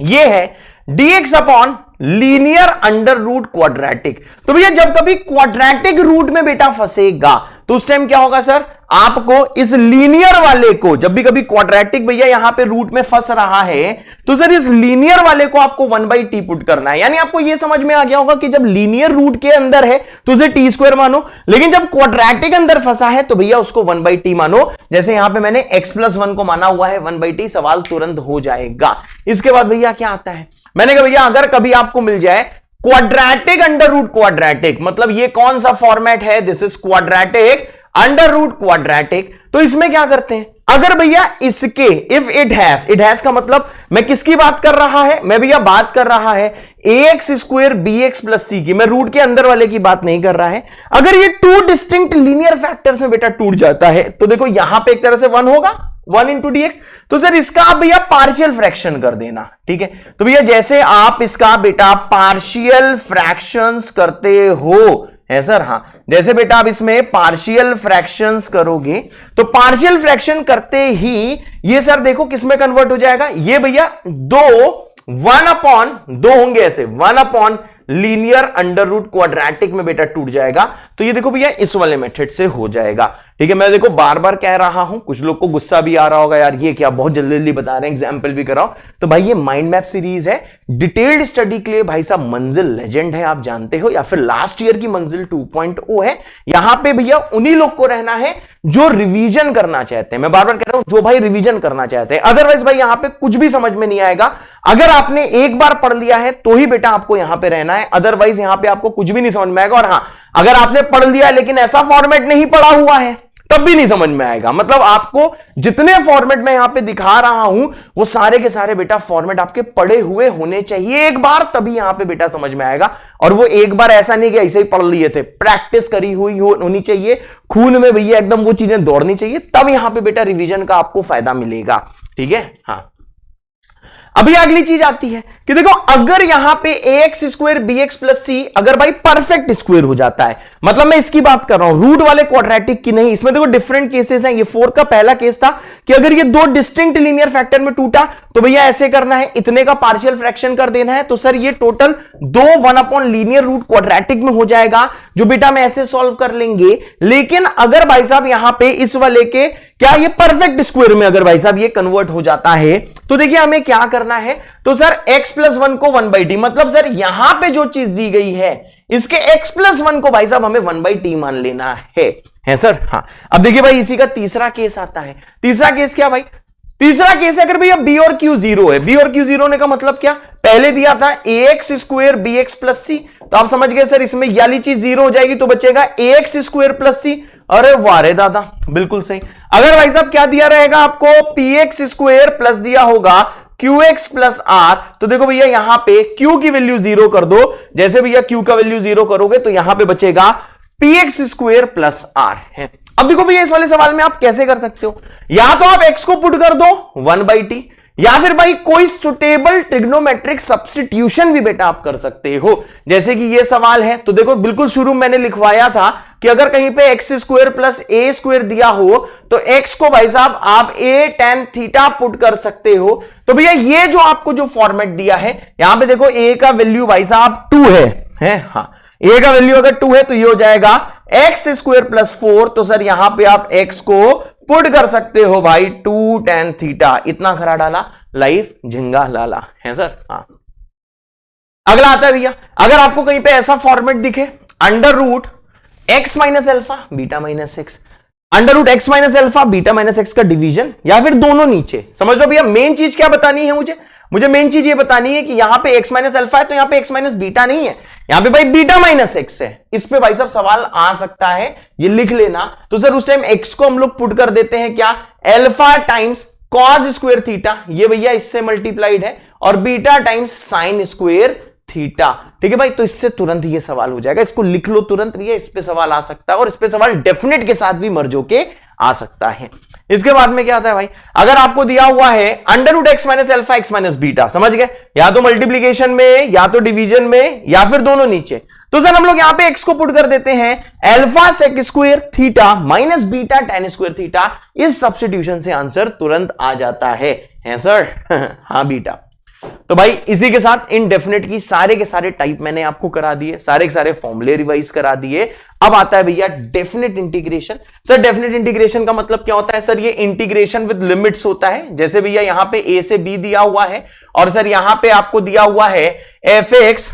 A: ये है dx upon linear under root quadratic. तो भैया जब कभी क्वाड्रेटिक रूट में बेटा फंसेगा तो उस टाइम क्या होगा सर, आपको इस लीनियर वाले को, जब भी कभी क्वाड्रेटिक भैया यहां पे रूट में फंस रहा है तो सर इस लीनियर वाले को आपको 1/t पुट करना है। यानी आपको यह समझ में आ गया होगा कि जब लीनियर रूट के अंदर है तो उसे टी स्क्वायर मानो, लेकिन जब क्वाड्रेटिक अंदर फंसा है तो भैया उसको 1/t मानो। जैसे यहां पे मैंने x प्लस 1 को माना हुआ है 1/t, सवाल तुरंत हो जाएगा। इसके बाद भैया क्या आता है, मैंने कहा भैया अगर कभी आपको मिल जाए क्वाड्रेटिक अंडर रूट क्वाड्रेटिक, मतलब ये कौन सा फॉर्मेट है, this is quadratic under root quadratic, तो इसमें क्या करते हैं, अगर भैया इसके इफ इट हैज का मतलब मैं किसकी बात कर रहा है, मैं भैया बात कर रहा है ax square bx plus c की, मैं रूट के अंदर वाले की बात नहीं कर रहा है। अगर ये टू डिस्टिंक्ट लीनियर फैक्टर्स में बेटा टूट जाता है तो देखो यहां पे एक तरह से 1 होगा, 1 इंटू dx, तो सर इसका आप भैया पार्शियल फ्रैक्शन कर देना, ठीक है। तो भैया जैसे आप इसका बेटा पार्शियल फ्रैक्शंस करते हो है सर। हाँ, जैसे बेटा आप इसमें पार्शियल फ्रैक्शंस करोगे तो पार्शियल फ्रैक्शन करते ही ये सर देखो किसमें कन्वर्ट हो जाएगा, ये भैया 1/2 होंगे ऐसे, 1/ लीनियर अंडर रूट क्वाड्रेटिक में बेटा टूट जाएगा। तो ये देखो भैया इस वाले मेथड से हो जाएगा। ठीक है, मैं देखो बार बार कह रहा हूं, कुछ लोग को गुस्सा भी आ रहा होगा, यार ये क्या बहुत जल्दी जल्दी बता रहे हैं, एग्जाम्पल भी कराओ। तो भाई ये माइंड मैप सीरीज है, डिटेल्ड स्टडी के लिए भाई साहब मंजिल लेजेंड है, आप जानते हो, या फिर लास्ट ईयर की मंजिल 2.0 है। यहां पे भैया उन्हीं लोग को रहना है जो रिवीजन करना चाहते हैं। मैं बार बार कह रहा हूं, जो भाई रिवीजन करना चाहते हैं, अदरवाइज भाई यहां पे कुछ भी समझ में नहीं आएगा। अगर आपने एक बार पढ़ लिया है तो ही बेटा आपको यहां पे रहना है, अदरवाइज यहां पे आपको कुछ भी नहीं समझ में आएगा। और हां, अगर आपने पढ़ लिया लेकिन ऐसा फॉर्मेट नहीं पढ़ा हुआ है तब भी नहीं समझ में आएगा। मतलब आपको जितने फॉर्मेट में यहां पे दिखा रहा हूं वो सारे के सारे बेटा फॉर्मेट आपके पढ़े हुए होने चाहिए एक बार, तभी यहां पे बेटा समझ में आएगा। और वो एक बार ऐसा नहीं कि ऐसे ही पढ़ लिए थे, प्रैक्टिस करी हुई होनी चाहिए, खून में भैया एकदम वो चीजें दौड़नी चाहिए, तब यहां पे बेटा रिवीजन का आपको फायदा मिलेगा। ठीक है। हाँ, अभी अगली चीज आती है कि देखो अगर यहां पे ax² bx + c अगर भाई परफेक्ट स्क्वायर हो जाता है, मतलब मैं इसकी बात कर रहा हूं, रूट वाले क्वाड्रेटिक की नहीं। इसमें देखो डिफरेंट केसेस हैं। ये 4 का पहला केस था कि अगर ये 2 डिस्टिंक्ट लीनियर फैक्टर में टूटा तो भैया ऐसे करना है, इतने का पार्शियल फ्रैक्शन कर देना है, तो सर ये टोटल 2 1/ लीनियर रूट क्वाड्रेटिक में हो जाएगा, जो बेटा मैं ऐसे सॉल्व कर लेंगे। लेकिन अगर भाई साहब यहां पे इस वाले के क्या ये परफेक्ट स्क्वायर में अगर भाई साहब ये कन्वर्ट हो जाता है तो देखिए हमें क्या करना है, तो सर x + 1 को 1/t, मतलब सर यहां पे जो चीज दी गई है इसके x + 1 को भाई साहब हमें 1/t मान लेना है सर। हाँ, अब देखिए भाई इसी का तीसरा केस आता है। तीसरा केस क्या भाई, तीसरा केस है अगर भैया b और q 0 है। b और q 0 होने का मतलब क्या, पहले दिया था ax² bx + c, तो आप समझ गए सर इसमें ये वाली चीज 0 हो जाएगी तो बचेगा ax² + c। अरे वाह रे दादा, बिल्कुल सही। अगर भाई साहब क्या दिया रहेगा आपको, px² प्लस दिया होगा qx + r, तो देखो भैया यहां पे q की वैल्यू 0 कर दो, जैसे भैया q का वैल्यू 0 करोगे तो यहां पे बचेगा px² + r है। अब देखो भैया इस वाले सवाल में आप कैसे कर सकते हो, या तो आप x को पुट कर दो 1/t, या फिर भाई कोई सुटेबल ट्रिग्नोमेट्रिक सब्स्टिट्यूशन भी बेटा आप कर सकते हो। जैसे कि ये सवाल है तो देखो बिल्कुल शुरू में मैंने लिखवाया था कि अगर कहीं पे x² + a² दिया हो तो x को भाई साहब आप a tan थीटा पुट कर सकते हो। तो भैया ये जो आपको जो फॉर्मेट दिया है, यहां पे देखो a का वैल्यू भाई साहब 2 है। हाँ, a का वैल्यू अगर 2 है तो ये हो जाएगा x² + 4, तो सर यहां पे आप x को पुट कर सकते हो भाई 2 tan थीटा, इतना खरा डाला लाइफ झिंगा लाला है सर। हाँ, अगला आता है भैया, अगर आपको कहीं पे ऐसा फॉर्मेट दिखे √x - α β - x, √x - α β - x का डिवीजन, या फिर दोनों नीचे। समझ लो भैया मेन चीज क्या बतानी है मुझे मेन चीज ये बतानी है कि यहां पे x - α है तो यहां पे x - β नहीं है, यहां पे भाई β - x है। इस पे भाई साहब सवाल आ सकता है, ये लिख लेना। तो सर उस टाइम x को हम लोग पुट कर देते हैं क्या, अल्फा टाइम्स cos² थीटा, ये भैया इससे मल्टीप्लाइड है, और बीटा टाइम्स sin² थीटा। ठीक है भाई, तो इससे तुरंत ये सवाल हो जाएगा, इसको लिख लो तुरंत भैया, इस पे सवाल आ सकता है, और इस पे सवाल डेफिनेट के साथ भी मर्ज होके आ सकता है। इसके बाद में क्या आता है भाई, अगर आपको दिया हुआ है √x - α x - β, समझ गए, या तो मल्टीप्लीकेशन में या तो डिवीजन में या फिर दोनों नीचे, तो सर हम लोग यहां पे x को पुट कर देते हैं alpha sec² theta minus beta tan² theta. इस सब्स्टिट्यूशन से आंसर तुरंत आ जाता है सर। हाँ बेटा, तो भाई इसी के साथ इनडेफिनेट की सारे के सारे टाइप मैंने आपको करा दिए, सारे के सारे फॉर्मूले रिवाइज करा दिए। अब आता है भैया definite integration. Sir definite integration का मतलब क्या होता है, सर ये इंटीग्रेशन विद लिमिट्स होता है। जैसे भैया यहां पे a से b दिया हुआ है, और सर यहां पे आपको दिया हुआ है fx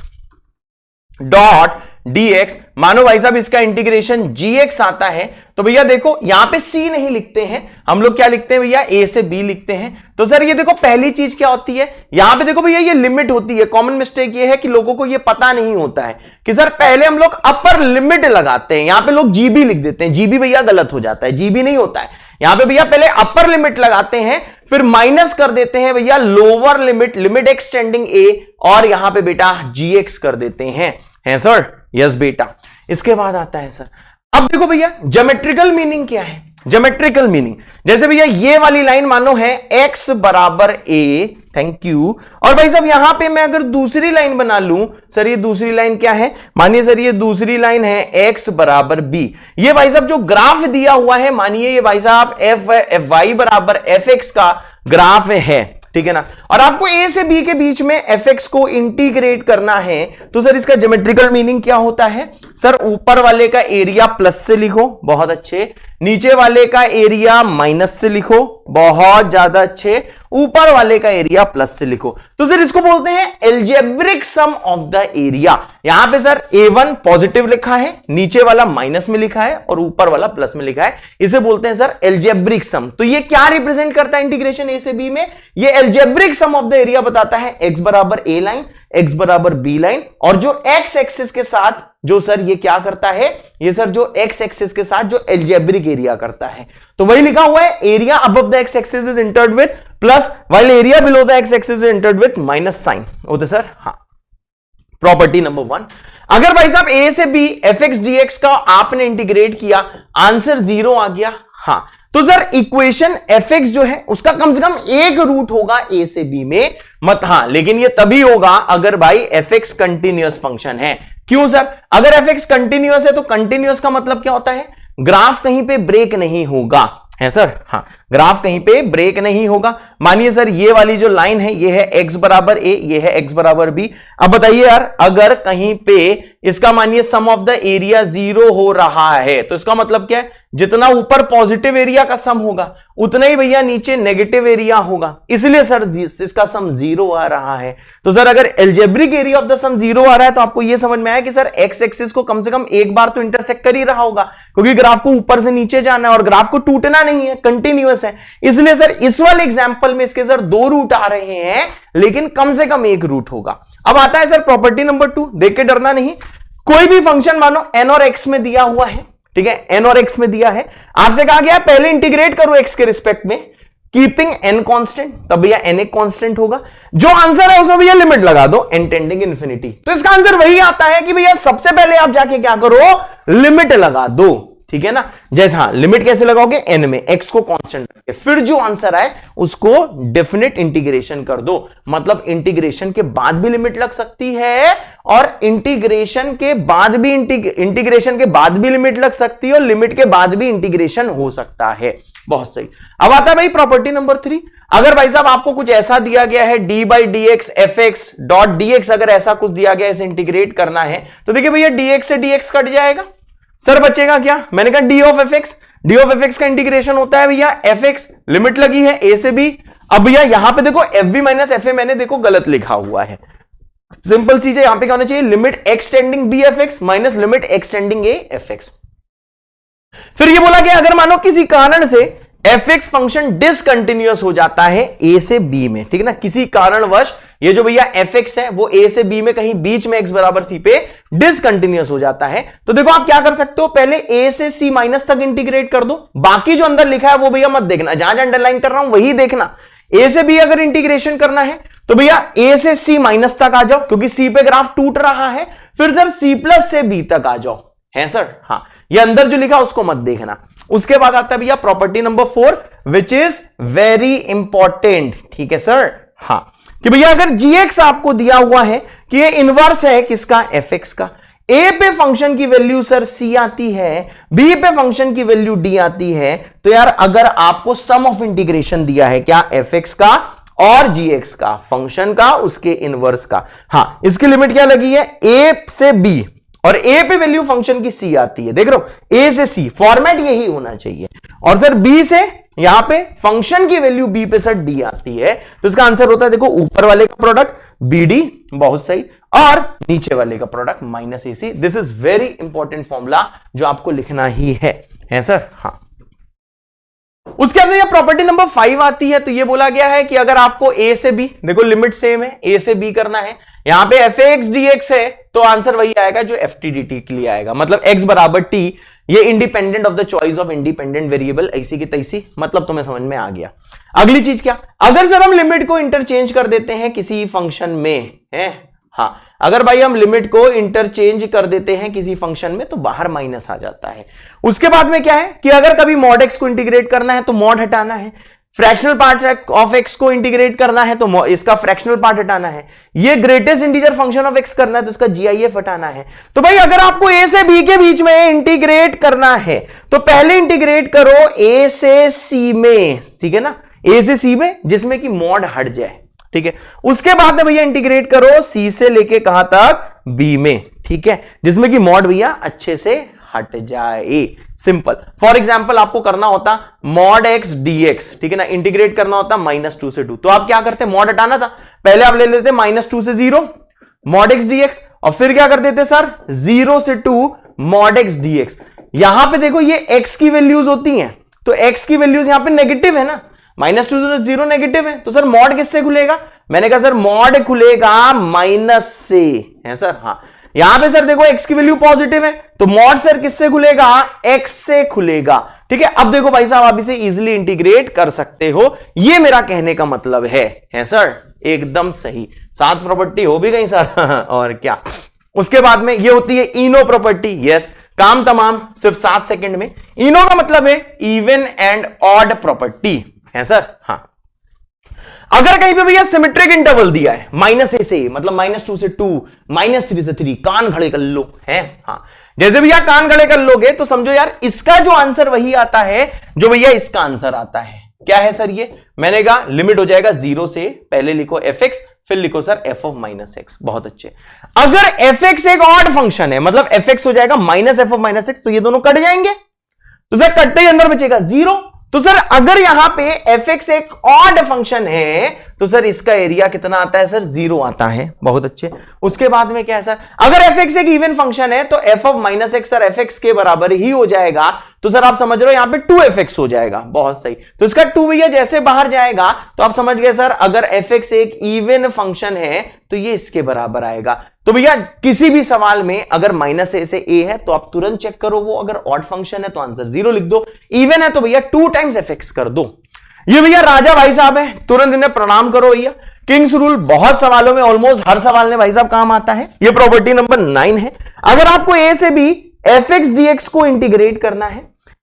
A: डॉट dx, मानो भाई साहब इसका इंटीग्रेशन gx आता है, तो भैया देखो यहां पे c नहीं लिखते हैं, हम लोग क्या लिखते हैं भैया, a से b लिखते हैं। तो सर ये देखो पहली चीज क्या होती है, यहां पे देखो भैया ये लिमिट होती है। कॉमन मिस्टेक ये है कि लोगों को ये पता नहीं होता है कि सर पहले हम लोग अपर लिमिट लगाते हैं, यहां पे लोग जीबी लिख देते हैं, जीबी भैया गलत हो जाता है, जीबी नहीं होता है। यहां पे भैया पहले अपर लिमिट लगाते हैं, फिर माइनस कर देते हैं भैया lower limit, limit extending a, और यहां पे बेटा gx कर देते हैं सर। यस बेटा, इसके बाद आता है सर, अब देखो भैया ज्योमेट्रिकल मीनिंग क्या है। ज्योमेट्रिकल मीनिंग जैसे भैया ये वाली लाइन मानो है x = a थैंक यू। और भाई साहब यहां पे मैं अगर दूसरी लाइन बना लूं, सर ये दूसरी लाइन क्या है, मानिए सर ये दूसरी लाइन है x बराबर b। ये भाई साहब जो ग्राफ दिया हुआ है, मानिए ये भाई साहब fy बराबर fx का ग्राफ है, ठीक है ना। और आपको a से b के बीच में fx को इंटीग्रेट करना है, तो सर इसका ज्योमेट्रिकल मीनिंग क्या होता है, सर ऊपर वाले का एरिया प्लस से लिखो, बहुत अच्छे, नीचे वाले का एरिया माइनस से लिखो, बहुत ज्यादा अच्छे, ऊपर वाले का एरिया प्लस से लिखो। तो सर इसको बोलते हैं algebraic sum of the area. यहां पे सर a1 पॉजिटिव लिखा है, नीचे वाला माइनस में लिखा है और ऊपर वाला प्लस में लिखा है, इसे बोलते हैं सर एल्जेब्रिक सम। तो ये क्या रिप्रेजेंट करता है इंटीग्रेशन a से b में, ये algebraic sum of the area बताता है x बराबर a लाइन, x बराबर b लाइन, और जो x एक्सिस के साथ जो सर ये क्या करता है, ये सर जो x एक्सिस के साथ जो एल्जेब्रिक एरिया करता है, तो वही लिखा हुआ है area above the x axis is entered with plus, while area below the x axis is entered with minus sign होते सर। हाँ, प्रॉपर्टी नंबर 1, अगर भाई साहब a से b fx dx का आपने इंटीग्रेट किया, आंसर 0 आ गया, हाँ, तो सर इक्वेशन fx जो है उसका कम से कम एक रूट होगा a से b में, मत, हाँ, लेकिन ये तभी होगा अगर भाई fx कंटिन्यूअस फंक्शन है। क्यों सर, अगर fx कंटिन्यूअस है तो कंटिन्यूअस का मतलब क्या होता है, ग्राफ कहीं पे ब्रेक नहीं होगा, है सर, हाँ, ग्राफ कहीं पे ब्रेक नहीं होगा। मानिए सर ये वाली जो लाइन है ये है x बराबर a, ये है x बराबर b। अब बताइए यार, अगर कहीं पे इसका मानिए सम ऑफ द एरिया 0 हो रहा है, तो इसका मतलब क्या है, जितना ऊपर पॉजिटिव एरिया का सम होगा उतना ही भैया नीचे नेगेटिव एरिया होगा, इसलिए सर इसका सम 0 आ रहा है। तो सर अगर एल्जेब्रिक एरिया ऑफ द सम 0 आ रहा है तो आपको यह समझ में आया कि सर एक्स एक्सिस को कम से कम एक बार तो इंटरसेक्ट कर ही रहा होगा, क्योंकि ग्राफ को ऊपर से नीचे जाना है और ग्राफ को टूटना नहीं है, कंटिन्यूअस है। इसलिए सर इस वाले एग्जांपल में इसके सर 2 रूट आ रहे हैं, लेकिन कम से कम एक रूट होगा। अब आता है सर प्रॉपर्टी नंबर 2, देख के डरना नहीं। कोई भी फंक्शन मानो n और x में दिया हुआ है, ठीक है, n और x में दिया है, आपसे कहा गया पहले इंटीग्रेट करो x के रिस्पेक्ट में, कीपिंग n कांस्टेंट, तब भैया n एक कांस्टेंट होगा, जो आंसर है उसमें भैया लिमिट लगा दो n टेंडिंग इन्फिनिटी। तो इसका आंसर वही आता है कि भैया सबसे पहले आप जाके क्या करो, लिमिट लगा दो, ठीक है ना। जैसे हाँ, लिमिट कैसे लगाओगे, n में x को कांस्टेंट रख के, फिर जो आंसर आए उसको डेफिनेट इंटीग्रेशन कर दो। मतलब इंटीग्रेशन के बाद भी लिमिट लग सकती है और इंटीग्रेशन के बाद भी लिमिट लग सकती है और लिमिट के बाद भी इंटीग्रेशन हो सकता है। बहुत सही। अब आता है भाई प्रॉपर्टी नंबर 3, अगर भाई साहब आपको कुछ ऐसा दिया गया है D by D x F x dot D x, अगर ऐसा कुछ दिया गया है, इसे इंटीग्रेट करना है, तो देखिए भैया डी एक्स से डी एक्स कट जाएगा, सर बचेगा क्या, मैंने कहा D of F x, D of F x का इंटीग्रेशन होता है भैया एफ एक्स, लिमिट लगी है ए से बी। अब भैया यहां पे देखो f b minus f a मैंने देखो गलत लिखा हुआ है, सिंपल चीज है, यहां पे क्या होना चाहिए, limit extending b f x minus limit extending a f x. फिर ये बोला गया अगर मानो किसी कारण से एफ एक्स फंक्शन डिसकंटिन्यूअस हो जाता है ए से बी में, ठीक है ना, किसी कारणवश ये जो भैया एफ एक्स है वो ए से बी में कहीं बीच में एक्स बराबर सी पे डिसकंटिन्यूअस हो जाता है, तो देखो आप क्या कर सकते हो, पहले ए से सी माइनस तक इंटीग्रेट कर दो, बाकी जो अंदर लिखा है वो भैया मत देखना, जहां जहां अंडरलाइन कर रहा हूं वही देखना। ए से बी अगर इंटीग्रेशन करना है तो भैया ए से सी माइनस तक आ जाओ, क्योंकि सी पे ग्राफ टूट रहा है, फिर सर सी प्लस से बी तक आ जाओ, है सर, हाँ, ये अंदर जो लिखा उसको मत देखना। उसके बाद आता है भैया property number 4 which is very important, ठीक है सर, हाँ, कि भैया अगर gx आपको दिया हुआ है कि ये इनवर्स है किसका, fx का, a पे फंक्शन की वैल्यू सर c आती है, b पे फंक्शन की वैल्यू d आती है, तो यार अगर आपको सम ऑफ इंटीग्रेशन दिया है क्या, fx का और gx का, फंक्शन का उसके इनवर्स का, हाँ, इसकी लिमिट क्या लगी है, a से b और a पे वैल्यू फंक्शन की c आती है, देख रहे हो, a से c फॉर्मेट यही होना चाहिए, और सर b से यहां पे फंक्शन की वैल्यू b पे सर d आती है, तो इसका आंसर होता है देखो ऊपर वाले का प्रोडक्ट bd, बहुत सही, और नीचे वाले का product minus ac। This is very important formula जो आपको लिखना ही है सर, हाँ। उसके अंदर यह प्रॉपर्टी नंबर 5 आती है, तो ये बोला गया है कि अगर आपको a से b, देखो लिमिट सेम है, a से b करना है, यहां पे एफ एक्स डी एक्स है, तो आंसर वही आएगा जो एफ टी डी टी के लिए आएगा, मतलब x बराबर t, ये independent of the choice of independent variable, ऐसी की तैसी, मतलब तुम्हें समझ में आ गया। अगली चीज क्या, अगर सर हम लिमिट को इंटरचेंज कर देते हैं किसी फंक्शन में, है, हाँ, अगर भाई हम लिमिट को इंटरचेंज कर देते हैं किसी फंक्शन में तो बाहर माइनस आ जाता है। उसके बाद में क्या है कि अगर कभी मॉड एक्स को इंटीग्रेट करना है तो मॉड हटाना है, फ्रैक्शनल पार्ट ऑफ एक्स को इंटीग्रेट करना है तो इसका फ्रैक्शनल पार्ट हटाना है, ये greatest integer function of x करना है तो इसका जीआईएफ हटाना है। तो भाई अगर आपको ए से बी के बीच में इंटीग्रेट करना है तो पहले इंटीग्रेट करो ए से सी में, ठीक है ना, ए से सी में जिसमें कि मॉड हट जाए, ठीक है। उसके बाद में भैया इंटीग्रेट करो सी से लेके कहां तक, बी में, ठीक है, जिसमें कि मॉड भैया अच्छे से हट जाए। सिंपल। फॉर एग्जाम्पल आपको करना होता मॉड एक्स डीएक्स, ठीक है ना, इंटीग्रेट करना होता -2 से 2, तो आप क्या करते, मॉड हटाना था, पहले आप ले लेते -2 से 0 मॉड एक्स डीएक्स, और फिर क्या कर देते सर 0 से 2 मॉड एक्स डीएक्स। यहां पे देखो ये x की वैल्यूज होती हैं, तो x की वैल्यूज यहां पे नेगेटिव है ना, -2 से 0 नेगेटिव है, तो सर मॉड किससे खुलेगा, मैंने कहा सर मॉड खुलेगा माइनस से, है सर, हाँ। यहां पे सर देखो x की वैल्यू पॉजिटिव है तो मॉड सर किससे खुलेगा, x से खुलेगा, ठीक है। अब देखो भाई साहब आप इसे इजीली इंटीग्रेट कर सकते हो, ये मेरा कहने का मतलब है सर, एकदम सही। 7 प्रॉपर्टी हो भी गई सर और क्या। उसके बाद में ये होती है इनो प्रॉपर्टी, यस, काम तमाम सिर्फ 7 सेकंड में। इनो का मतलब है इवन एंड ऑड प्रॉपर्टी, है सर, हाँ। अगर कहीं पे भैया सिमेट्रिक इंटरवल दिया है -a से, मतलब -2 से 2, -3 से 3, कान खड़े कर लो, है, हाँ। जैसे भैया कान खड़े कर लोगे तो समझो यार इसका जो आंसर वही आता है जो भैया इसका आंसर आता है। क्या है सर ये, मैंने कहा लिमिट हो जाएगा 0 से, पहले लिखो fx फिर लिखो सर f of -x, बहुत अच्छे। अगर fx एक ऑड फंक्शन है, मतलब fx हो जाएगा -f of -x, तो ये दोनों कट जाएंगे, तो सर कटते ही अंदर बचेगा 0। तो सर अगर यहां पे fx एक ऑड फंक्शन है तो सर इसका एरिया कितना आता है सर, 0 आता है, बहुत अच्छे। उसके बाद में क्या है सर, अगर fx एक इवन फंक्शन है तो f of -x sir fx के बराबर ही हो जाएगा, तो सर आप समझ रहे हो यहां पे 2fx हो जाएगा, बहुत सही। तो इसका 2 भैया जैसे बाहर जाएगा तो आप समझ गए सर अगर fx एक इवन फंक्शन है तो ये इसके बराबर आएगा। तो भैया किसी भी सवाल में अगर -a से a है तो आप तुरंत चेक करो, वो अगर ऑड फंक्शन है तो आंसर 0 लिख दो, इवन है तो भैया 2 टाइम्स fx कर दो। ये भैया राजा भाई साहब है, तुरंत इन्हें प्रणाम करो भैया। किंग्स रूल बहुत सवालों में, ऑलमोस्ट हर सवाल में भाई साहब काम आता है। ये प्रॉपर्टी नंबर 9 है। अगर आपको a से b fx dx को इंटीग्रेट करना है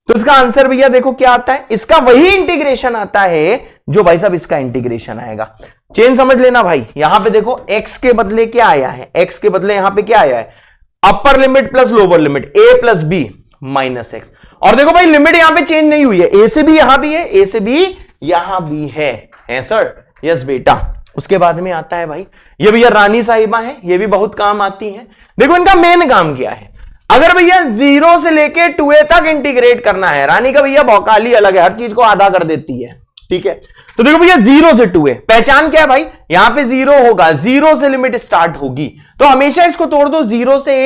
A: तो इसका आंसर भैया देखो क्या आता है, इसका वही इंटीग्रेशन आता है जो भाई साहब इसका इंटीग्रेशन आएगा। चेंज समझ लेना भाई, यहां पे देखो x के बदले क्या आया है, x के बदले यहां पे क्या आया है, upper limit plus lower limit, a plus b minus x. और देखो भाई लिमिट यहां पे चेंज नहीं हुई है, a से b यहां भी है, a से b यहां भी है सर, यस बेटा। उसके बाद में आता है भाई ये भैया रानी साहिबा है, ये भी बहुत काम आती है। देखो इनका मेन काम क्या है, अगर भैया 0 से लेके 2a तक इंटीग्रेट करना है, रानी का भैया भौकाली अलग है, हर चीज को आधा कर देती है, ठीक है। तो देखो भैया 0 से 2a, पहचान क्या है भाई, यहां पे 0 होगा, 0 से लिमिट स्टार्ट होगी, तो हमेशा इसको तोड़ दो 0 से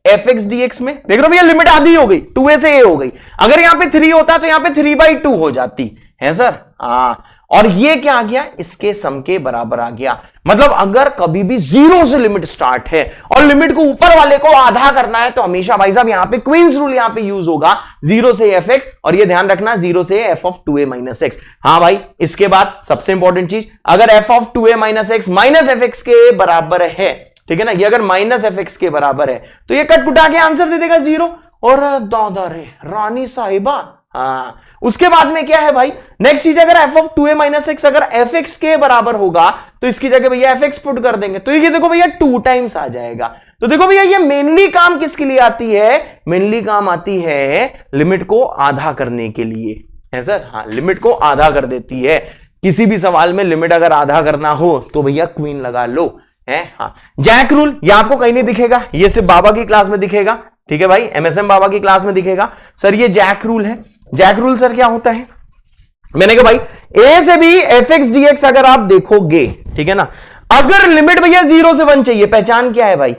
A: a fx dx में। देख रहे हो भैया लिमिट आधी हो गई, 2a से a हो गई। अगर यहां पे 3 होता तो यहां पे 3/2 हो जाती है सर, हाँ। और ये क्या आ गया, इसके सम के बराबर आ गया। मतलब अगर कभी भी 0 से लिमिट स्टार्ट है और लिमिट को ऊपर वाले को आधा करना है तो हमेशा भाई साहब यहां पे क्वींस रूल यहां पे यूज होगा, 0 से fx, और ये ध्यान रखना 0 से f of 2a minus x। हाँ भाई, इसके बाद सबसे इंपॉर्टेंट चीज, अगर f of 2a minus x minus fx के बराबर है, ठीक है ना, ये अगर माइनस fx के बराबर है तो ये कट कुटा के आंसर दे देगा 0। और दादा रे रानी साहिबा, हाँ। उसके बाद में क्या है भाई, नेक्स्ट चीज, अगर f of 2a minus x अगर fx के बराबर होगा तो इसकी जगह भैया fx पुट कर देंगे, तो ये देखो भैया 2 टाइम्स आ जाएगा। तो देखो भैया ये मेनली काम किसके लिए आती है, मेनली काम आती है लिमिट को आधा करने के लिए, है सर, हाँ। लिमिट को आधा कर देती है, किसी भी सवाल में लिमिट अगर आधा करना हो तो भैया क्वीन लगा लो, है, हाँ। जैक रूल ये आपको कहीं नहीं दिखेगा, ये सिर्फ बाबा की क्लास में दिखेगा, ठीक है भाई, MSM बाबा की क्लास में दिखेगा सर। ये जैक रूल है। जैक रूल सर क्या होता है, मैंने कहा भाई a से b fx dx अगर आप देखोगे, ठीक है ना, अगर लिमिट भैया 0 से 1 चाहिए, पहचान क्या है भाई,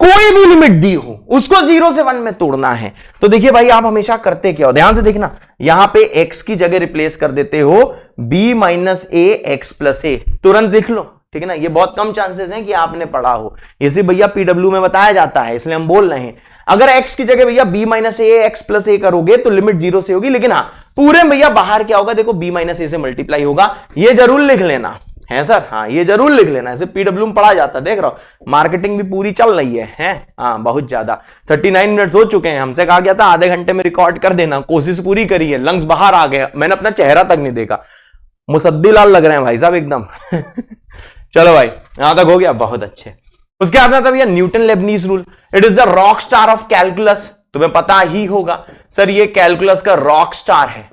A: कोई भी लिमिट दी हो उसको 0 से 1 में तोड़ना है। तो देखिए भाई आप हमेशा करते क्या हो, ध्यान से देखना, यहां पे x की जगह रिप्लेस कर देते हो b minus a x plus a, तुरंत लिख लो, ठीक है ना। ये बहुत कम चांसेस हैं कि आपने पढ़ा हो, इसे भैया पीडब्ल्यू में बताया जाता है, इसलिए हम बोल रहे हैं। अगर x की जगह भैया b माइनस ए एक्स प्लस ए करोगे तो लिमिट 0 से होगी, लेकिन हाँ पूरे भैया बाहर क्या होगा, देखो b माइनस ए से मल्टीप्लाई होगा, ये जरूर लिख लेना, है सर, हाँ। ये जरूर लिख लेना, इसे पीडब्ल्यू में पढ़ा जाता है, देख रहा हो मार्केटिंग भी पूरी चल रही है, हाँ, बहुत ज्यादा। 39 मिनट्स हो चुके हैं, हमसे कहा गया था आधे घंटे में रिकॉर्ड कर देना, कोशिश पूरी करी है, लंग्स बाहर आ गए, मैंने अपना चेहरा तक नहीं देखा। मुसद्दी लाल लग रहे हैं भाई साहब एकदम। चलो भाई यहां तक हो गया, बहुत अच्छे। उसके बाद में भैया Newton Lebanese rule, it is the rock star of calculus. तुम्हें पता ही होगा सर ये कैलकुलस का रॉक स्टार है,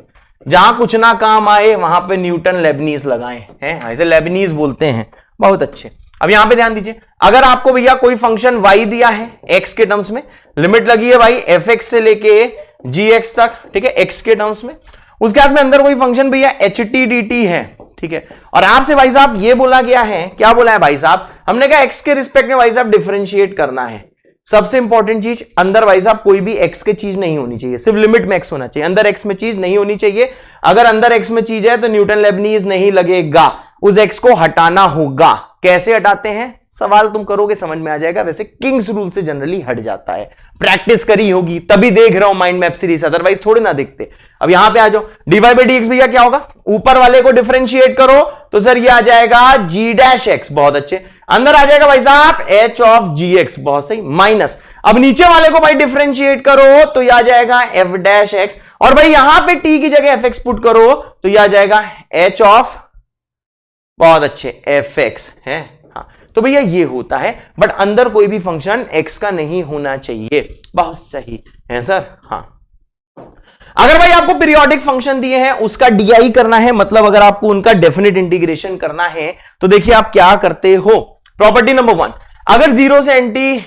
A: जहां कुछ ना काम आए वहां पे न्यूटन लेबनीज लगाए हैं, इसे लेबनीज बोलते हैं। बहुत अच्छे। अब यहां पे ध्यान दीजिए, अगर आपको भैया कोई फंक्शन y दिया है x के टर्म्स में, लिमिट लगी है भाई fx से लेके gx तक, ठीक है, x के टर्म्स में। उसके बाद में अंदर कोई फंक्शन भैया ht dt है, ठीक है, और आपसे भाई साहब ये बोला गया है, क्या बोला है भाई साहब, हमने कहा x के रिस्पेक्ट में भाई साहब डिफरेंशिएट करना है। सबसे इंपॉर्टेंट चीज, अंदर भाई साहब कोई भी x के चीज नहीं होनी चाहिए, सिर्फ लिमिट में x होना चाहिए, अंदर x में चीज नहीं होनी चाहिए। अगर अंदर x में चीज है तो न्यूटन लेबनीज नहीं लगेगा, उस x को हटाना होगा। कैसे हटाते हैं, सवाल तुम करोगे समझ में आ जाएगा, वैसे किंग्स रूल से जनरली हट जाता है, प्रैक्टिस करी होगी तभी देख रहा हूं माइंड मैप सीरीज, अदरवाइज थोड़े ना देखते। अब यहां पे आ जाओ, dy बाई dx भैया क्या होगा, ऊपर वाले को डिफरेंशिएट करो तो सर ये आ जाएगा g डैश x, बहुत अच्छे। अंदर आ जाएगा भाई साहब h ऑफ gx, बहुत सही, माइनस। अब नीचे वाले को भाई डिफरेंशिएट करो तो ये आ जाएगा f डैश x, और भाई यहां पे t की जगह fx पुट करो तो ये आ जाएगा h ऑफ, बहुत अच्छे, fx है। हाँ तो भैया ये होता है, बट अंदर कोई भी फंक्शन x का नहीं होना चाहिए। बहुत सही है सर। हाँ अगर भाई आपको पीरियोडिक फंक्शन दिए हैं उसका डी करना है, मतलब अगर आपको उनका डेफिनेट इंटीग्रेशन करना है तो देखिए आप क्या करते हो। प्रॉपर्टी नंबर 1, अगर 0 से nt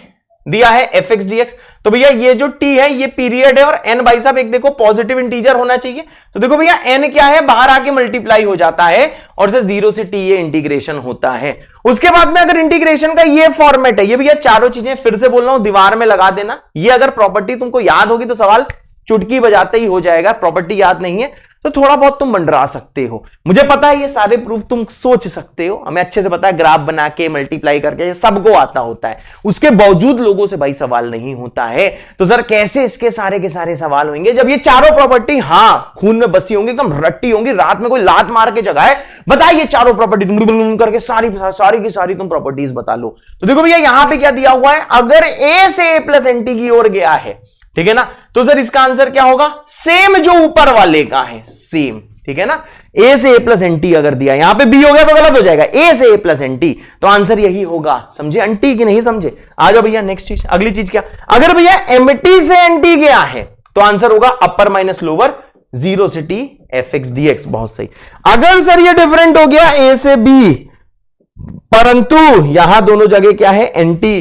A: दिया है fx dx, तो भैया ये जो t है ये पीरियड है, और n भाई साहब एक देखो पॉजिटिव इंटीजर होना चाहिए। तो देखो भैया n क्या है, बाहर आके मल्टीप्लाई हो जाता है, और सर 0 से t ये इंटीग्रेशन होता है। उसके बाद में अगर इंटीग्रेशन का ये फॉर्मेट है, ये भैया चारों चीजें फिर से बोल रहा हूं दीवार में लगा देना। ये अगर प्रॉपर्टी तुमको याद होगी तो सवाल चुटकी बजाते ही हो जाएगा, प्रॉपर्टी याद नहीं है तो थोड़ा बहुत तुम मंडरा सकते हो। मुझे पता है ये सारे प्रूफ तुम सोच सकते हो, हमें अच्छे से पता है, ग्राफ बना के मल्टीप्लाई करके सबको आता होता है, उसके बावजूद लोगों से भाई सवाल नहीं होता है। तो सर कैसे इसके सारे के सारे सवाल होंगे जब ये चारों प्रॉपर्टी हाँ खून में बसी होंगी, एकदम रट्टी होंगी, रात में कोई लात मार के जगाए बताए ये चारों प्रॉपर्टी तुम करके सारी की सारी तुम प्रॉपर्टीज बता लो। तो देखो भैया यहां पे क्या दिया हुआ है, अगर a से a प्लस nt की ओर गया है, ठीक है ना, तो सर इसका आंसर क्या होगा, सेम जो ऊपर वाले का है सेम, ठीक है ना। a से a प्लस nt अगर दिया, यहां पे b हो गया तो गलत हो जाएगा, a से a प्लस nt, तो आंसर यही होगा। समझे nt की नहीं समझे, आ जाओ भैया नेक्स्ट चीज, अगली चीज क्या, अगर भैया mt से nt गया है तो आंसर होगा अपर माइनस लोअर 0 से t fx dx, बहुत सही। अगर सर ये डिफरेंट हो गया a से b, परंतु यहां दोनों जगह क्या है, nt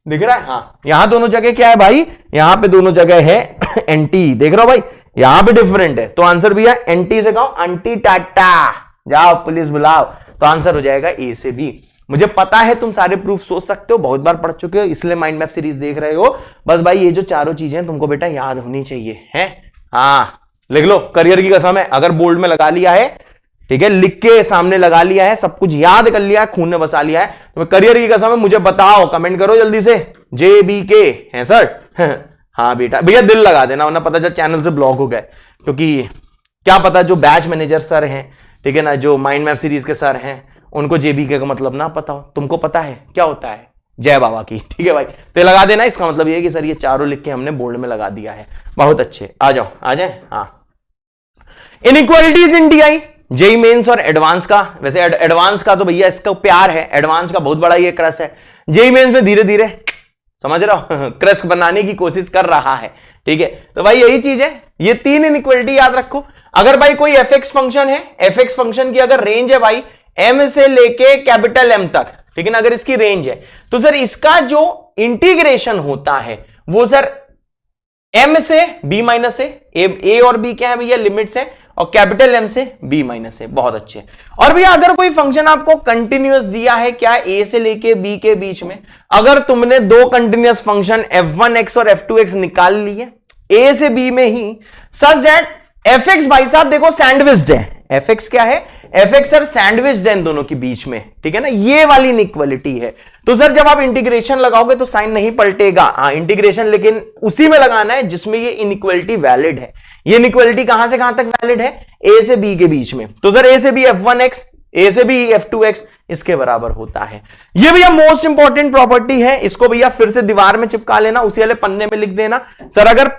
A: दिख रहा है, हाँ यहां दोनों जगह क्या है भाई, यहां पे दोनों जगह है nt, देख रहे हो भाई यहां पे डिफरेंट है, तो आंसर भी है nt से कहो अंटी टाटा, जाओ पुलिस बुलाओ, तो आंसर हो जाएगा a से b। मुझे पता है तुम सारे प्रूफ सोच सकते हो, बहुत बार पढ़ चुके हो इसलिए माइंड मैप सीरीज देख रहे हो, बस भाई ये जो चारों चीजें तुमको बेटा याद होनी चाहिए है। हाँ लिख लो, करियर की कसम है, अगर बोल्ड में लगा लिया है, ठीक है, लिख के सामने लगा लिया है, सब कुछ याद कर लिया है, खून में बसा लिया है, तो करियर की कसम है, मुझे बताओ, कमेंट करो जल्दी से, JBK है सर। हाँ बेटा, भैया दिल लगा देना वरना पता चल चैनल से ब्लॉक हो गए, क्योंकि क्या पता जो बैच मैनेजर सर हैं, ठीक है ना, जो माइंड मैप सीरीज के सर हैं, उनको JBK का मतलब ना पता हो। तुमको पता है क्या होता है, जय बाबा की, ठीक है भाई, तो लगा देना, इसका मतलब ये है कि सर ये चारों लिख के हमने बोर्ड में लगा दिया है। बहुत अच्छे, आ जाओ आ जाए। हाँ inequalities in DI, JEE mains और एडवांस का, वैसे एडवांस का तो भैया इसका प्यार है, एडवांस का बहुत बड़ा ये क्रश है, जेई मेंस में धीरे धीरे समझ रहा हो क्रश बनाने की कोशिश कर रहा है, ठीक है। तो भाई यही चीज है, ये 3 इनइक्वालिटी याद रखो। अगर भाई कोई fx फंक्शन है, fx फंक्शन की अगर रेंज है भाई m से लेके कैपिटल M तक, ठीक है ना, अगर इसकी रेंज है तो सर इसका जो इंटीग्रेशन होता है वो सर m से b माइनस a और b क्या है भैया, लिमिट्स है, और कैपिटल M से b माइनस है, बहुत अच्छे। और भैया अगर कोई फंक्शन आपको कंटिन्यूअस दिया है, क्या a से लेके b के बीच में, अगर तुमने 2 कंटिन्यूअस फंक्शन f1x और f2x निकाल लिए a से b में ही, सच दैट fx भाई साहब देखो सैंडविच्ड है, fx क्या है, fx सर सैंडविच्ड है इन दोनों के बीच में, ठीक है ना, ये वाली इनइक्वालिटी है। तो सर जब आप इंटीग्रेशन लगाओगे तो साइन नहीं पलटेगा, हाँ इंटीग्रेशन लेकिन उसी में लगाना है जिसमें ये इनइक्वालिटी वैलिड है। ये इनइक्वालिटी कहां से कहां तक वैलिड है, a से b के बीच में, तो सर a से b f1x, a से b f2x इसके बराबर होता है। ये भैया मोस्ट इंपॉर्टेंट प्रॉपर्टी है, इसको भैया फिर से दीवार में चिपका लेना, उसी वाले पन्ने में लिख देना। सर अगर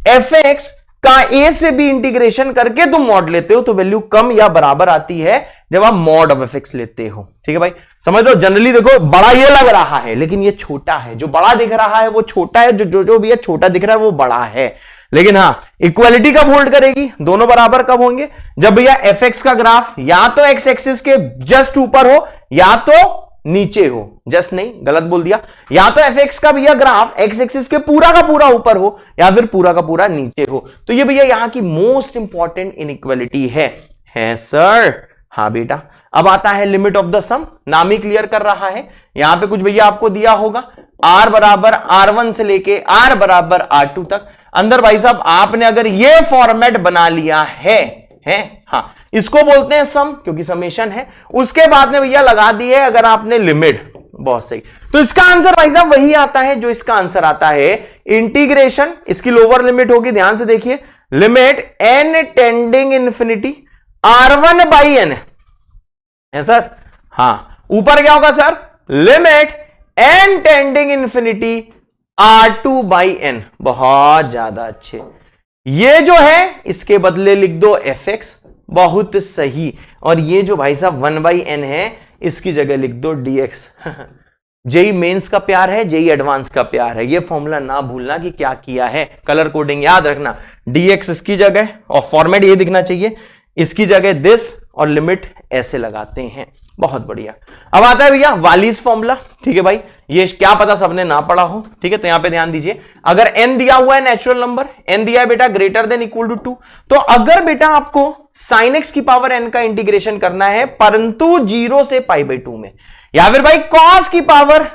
A: fx का ए से बी इंटीग्रेशन करके तुम मॉड लेते हो तो वैल्यू कम या बराबर आती है जब आप मॉड ऑफ एफ लेते हो। ठीक है भाई, समझ लो। जनरली देखो बड़ा ये लग रहा है लेकिन ये छोटा है, जो बड़ा दिख रहा है वो छोटा है, जो भी है छोटा दिख रहा है वो बड़ा है। लेकिन हाँ, इक्वालिटी कब होल्ड करेगी, दोनों बराबर कब होंगे, जब भैया एफ एक्स का ग्राफ या तो एक्स एक्सिस के जस्ट ऊपर हो या तो नीचे हो। जस्ट नहीं, गलत बोल दिया, या तो एफ एक्स का भैया ग्राफ एक्स एक्सिस के पूरा का पूरा ऊपर हो या फिर पूरा का पूरा नीचे हो। तो ये भैया यहां की मोस्ट इंपॉर्टेंट इनइक्वालिटी है सर। हाँ बेटा, अब आता है लिमिट ऑफ द सम। नाम ही क्लियर कर रहा है। यहां पे कुछ भैया आपको दिया होगा, r बराबर r1 से लेके r बराबर r2 तक। अंदर भाई साहब आपने अगर ये फॉर्मेट बना लिया है हाँ, इसको बोलते हैं सम, क्योंकि समेशन है। उसके बाद में भैया लगा दी है अगर आपने लिमिट, बहुत सही। तो इसका आंसर भाई साहब वही आता है जो इसका आंसर आता है, इंटीग्रेशन। इसकी लोअर लिमिट होगी, ध्यान से देखिए, limit n tending infinity r1 by n है सर। हाँ, ऊपर क्या होगा sir, limit n tending infinity r2 by n। बहुत ज्यादा अच्छे। ये जो है इसके बदले लिख दो fx, बहुत सही। और ये जो भाई साहब 1/n है इसकी जगह लिख दो dx। जेई मेंस का प्यार है, जेई एडवांस का प्यार है। ये फॉर्मूला ना भूलना कि क्या किया है, कलर कोडिंग याद रखना। dx इसकी जगह, और फॉर्मेट ये दिखना चाहिए, इसकी जगह दिस, और लिमिट ऐसे लगाते हैं। बहुत बढ़िया। अब आता है भैया वालीज फॉर्मूला। ठीक है भाई, ये क्या पता सबने ना पढ़ा हो। ठीक है, तो यहां पे ध्यान दीजिए। अगर n दिया हुआ है नेचुरल नंबर, n दिया है बेटा ग्रेटर देन इक्वल टू 2, तो अगर बेटा आपको sin x की पावर n का इंटीग्रेशन करना है परंतु 0 से π/2 में, या फिर भाई cos की पावर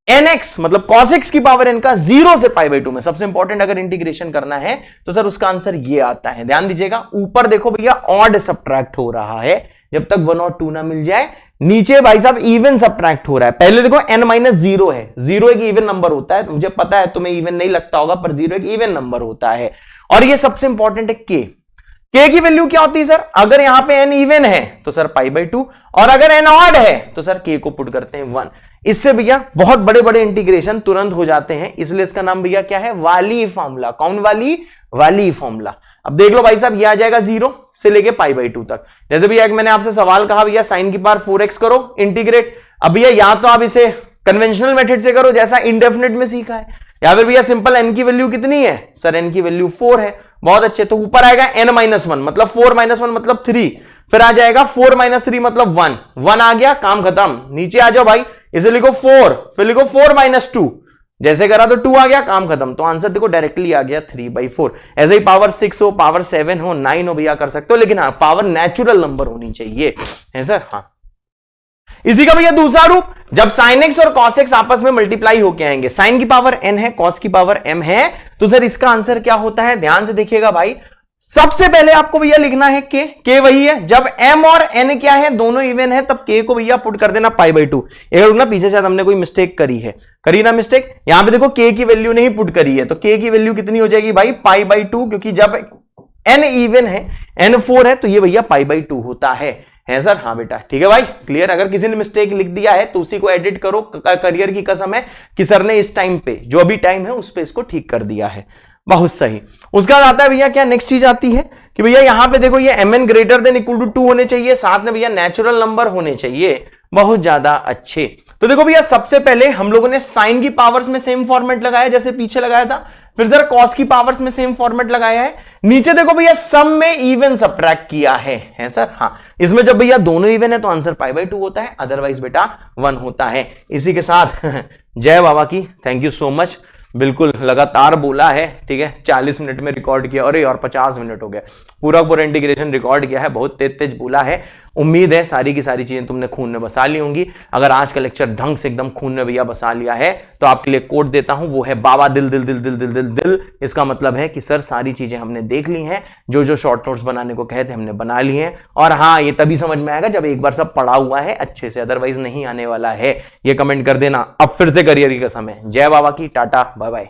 A: nx मतलब cos x की पावर n का 0 से π/2 में, सबसे इंपॉर्टेंट अगर इंटीग्रेशन करना है तो सर उसका आंसर ये आता है। ध्यान दीजिएगा, ऊपर देखो भैया ऑड सब्ट्रैक्ट हो रहा है जब तक 1 और 2 ना मिल जाए, नीचे भाई साहब इवन सब्ट्रैक्ट हो रहा है। पहले देखो n-0 है, 0 एक इवन नंबर होता है, मुझे पता है तुम्हें इवन नहीं लगता होगा, पर 0 एक इवन नंबर होता है। और ये सबसे इंपॉर्टेंट है k की वैल्यू क्या होती है सर, अगर यहां पे n इवन है तो सर π/2, और अगर n ऑड है तो सर k को पुट करते हैं 1। इससे भैया बहुत बड़े बड़े इंटीग्रेशन तुरंत हो जाते हैं, इसलिए इसका नाम भैया क्या है, वाली फॉर्मूला। कौन वाली, वाली फॉर्मूला। अब देख लो भाई साहब, ये आ जाएगा 0 से लेके π/2 तक। जैसे भैया एक मैंने आपसे सवाल कहा, भैया sin की पावर 4x करो इंटीग्रेट। अब भैया या तो आप इसे कन्वेंशनल मेथड से करो जैसा इंडेफिनिट में सीखा है, या फिर भैया सिंपल n की वैल्यू कितनी है सर, n की वैल्यू 4 है। बहुत अच्छे, तो ऊपर आएगा n-1 मतलब 4-1 मतलब 3, फिर आ जाएगा 4-3 मतलब 1 आ गया, काम खत्म। नीचे आ जाओ भाई, इसे लिखो 4, फिर लिखो 4-2, जैसे करा तो 2 आ गया, काम खत्म। तो आंसर देखो डायरेक्टली आ गया 3/4। ऐसे ही पावर 6 हो, पावर 7 हो, 9 हो भैया कर सकते हो, लेकिन हाँ पावर नेचुरल नंबर होनी चाहिए, है सर। हाँ, इसी का भैया दूसरा रूप, जब sin x और cos x आपस में मल्टीप्लाई होके आएंगे, sin की पावर n है, cos की पावर m है, तो सर इसका आंसर क्या होता है, ध्यान से देखिएगा भाई। सबसे पहले आपको भैया लिखना है k वही है, जब m और n क्या है, दोनों इवन है, तब k को भैया पुट कर देना π/2। एक लोग ना पीछे शायद हमने कोई मिस्टेक करी है, करी ना मिस्टेक, यहां पे देखो k की वैल्यू नहीं पुट करी है, तो k की वैल्यू कितनी हो जाएगी भाई, π/2, क्योंकि जब n इवन है, n 4 है, तो ये भैया π/2 होता है सर। हाँ बेटा, ठीक है भाई, क्लियर। अगर किसी ने मिस्टेक लिख दिया है तो उसी को एडिट करो, करियर की कसम है कि सर ने इस टाइम पे जो अभी टाइम है उस पे इसको ठीक कर दिया है। बहुत सही। उसके बाद आता है भैया क्या, नेक्स्ट चीज आती है कि भैया यहां पे देखो ये mn greater than equal to 2 होने चाहिए, साथ में भैया नेचुरल नंबर होने चाहिए। बहुत ज्यादा अच्छे। तो देखो भैया सबसे पहले हम लोगों ने साइन की पावर्स में सेम फॉर्मेट लगाया जैसे पीछे लगाया था, फिर सर कॉस की पावर्स में सेम फॉर्मेट लगाया है, नीचे देखो भैया सम में इवन सब्ट्रैक्ट किया है सर। हाँ, इसमें जब भैया दोनों इवन है तो आंसर π/2 होता है, अदरवाइज बेटा 1 होता है। इसी के साथ जय बाबा की, थैंक यू सो मच। बिल्कुल लगातार बोला है, ठीक है, 40 मिनट में रिकॉर्ड किया, अरे और 50 मिनट हो गए, पूरा इंटीग्रेशन रिकॉर्ड किया है, बहुत तेज तेज बोला है। उम्मीद है सारी की सारी चीजें तुमने खून में बसा ली होंगी। अगर आज का लेक्चर ढंग से एकदम खून में भैया बसा लिया है तो आपके लिए कोड देता हूं, वो है बाबा दिल दिल दिल दिल दिल दिल दिल। इसका मतलब है कि सर सारी चीजें हमने देख ली हैं, जो जो शॉर्ट नोट्स बनाने को कहते हमने बना ली हैं। और हाँ, ये तभी समझ में आएगा जब एक बार सब पढ़ा हुआ है अच्छे से, अदरवाइज नहीं आने वाला है। ये कमेंट कर देना, अब फिर से करियर की कसम है। जय बाबा की, टाटा बाय बाय।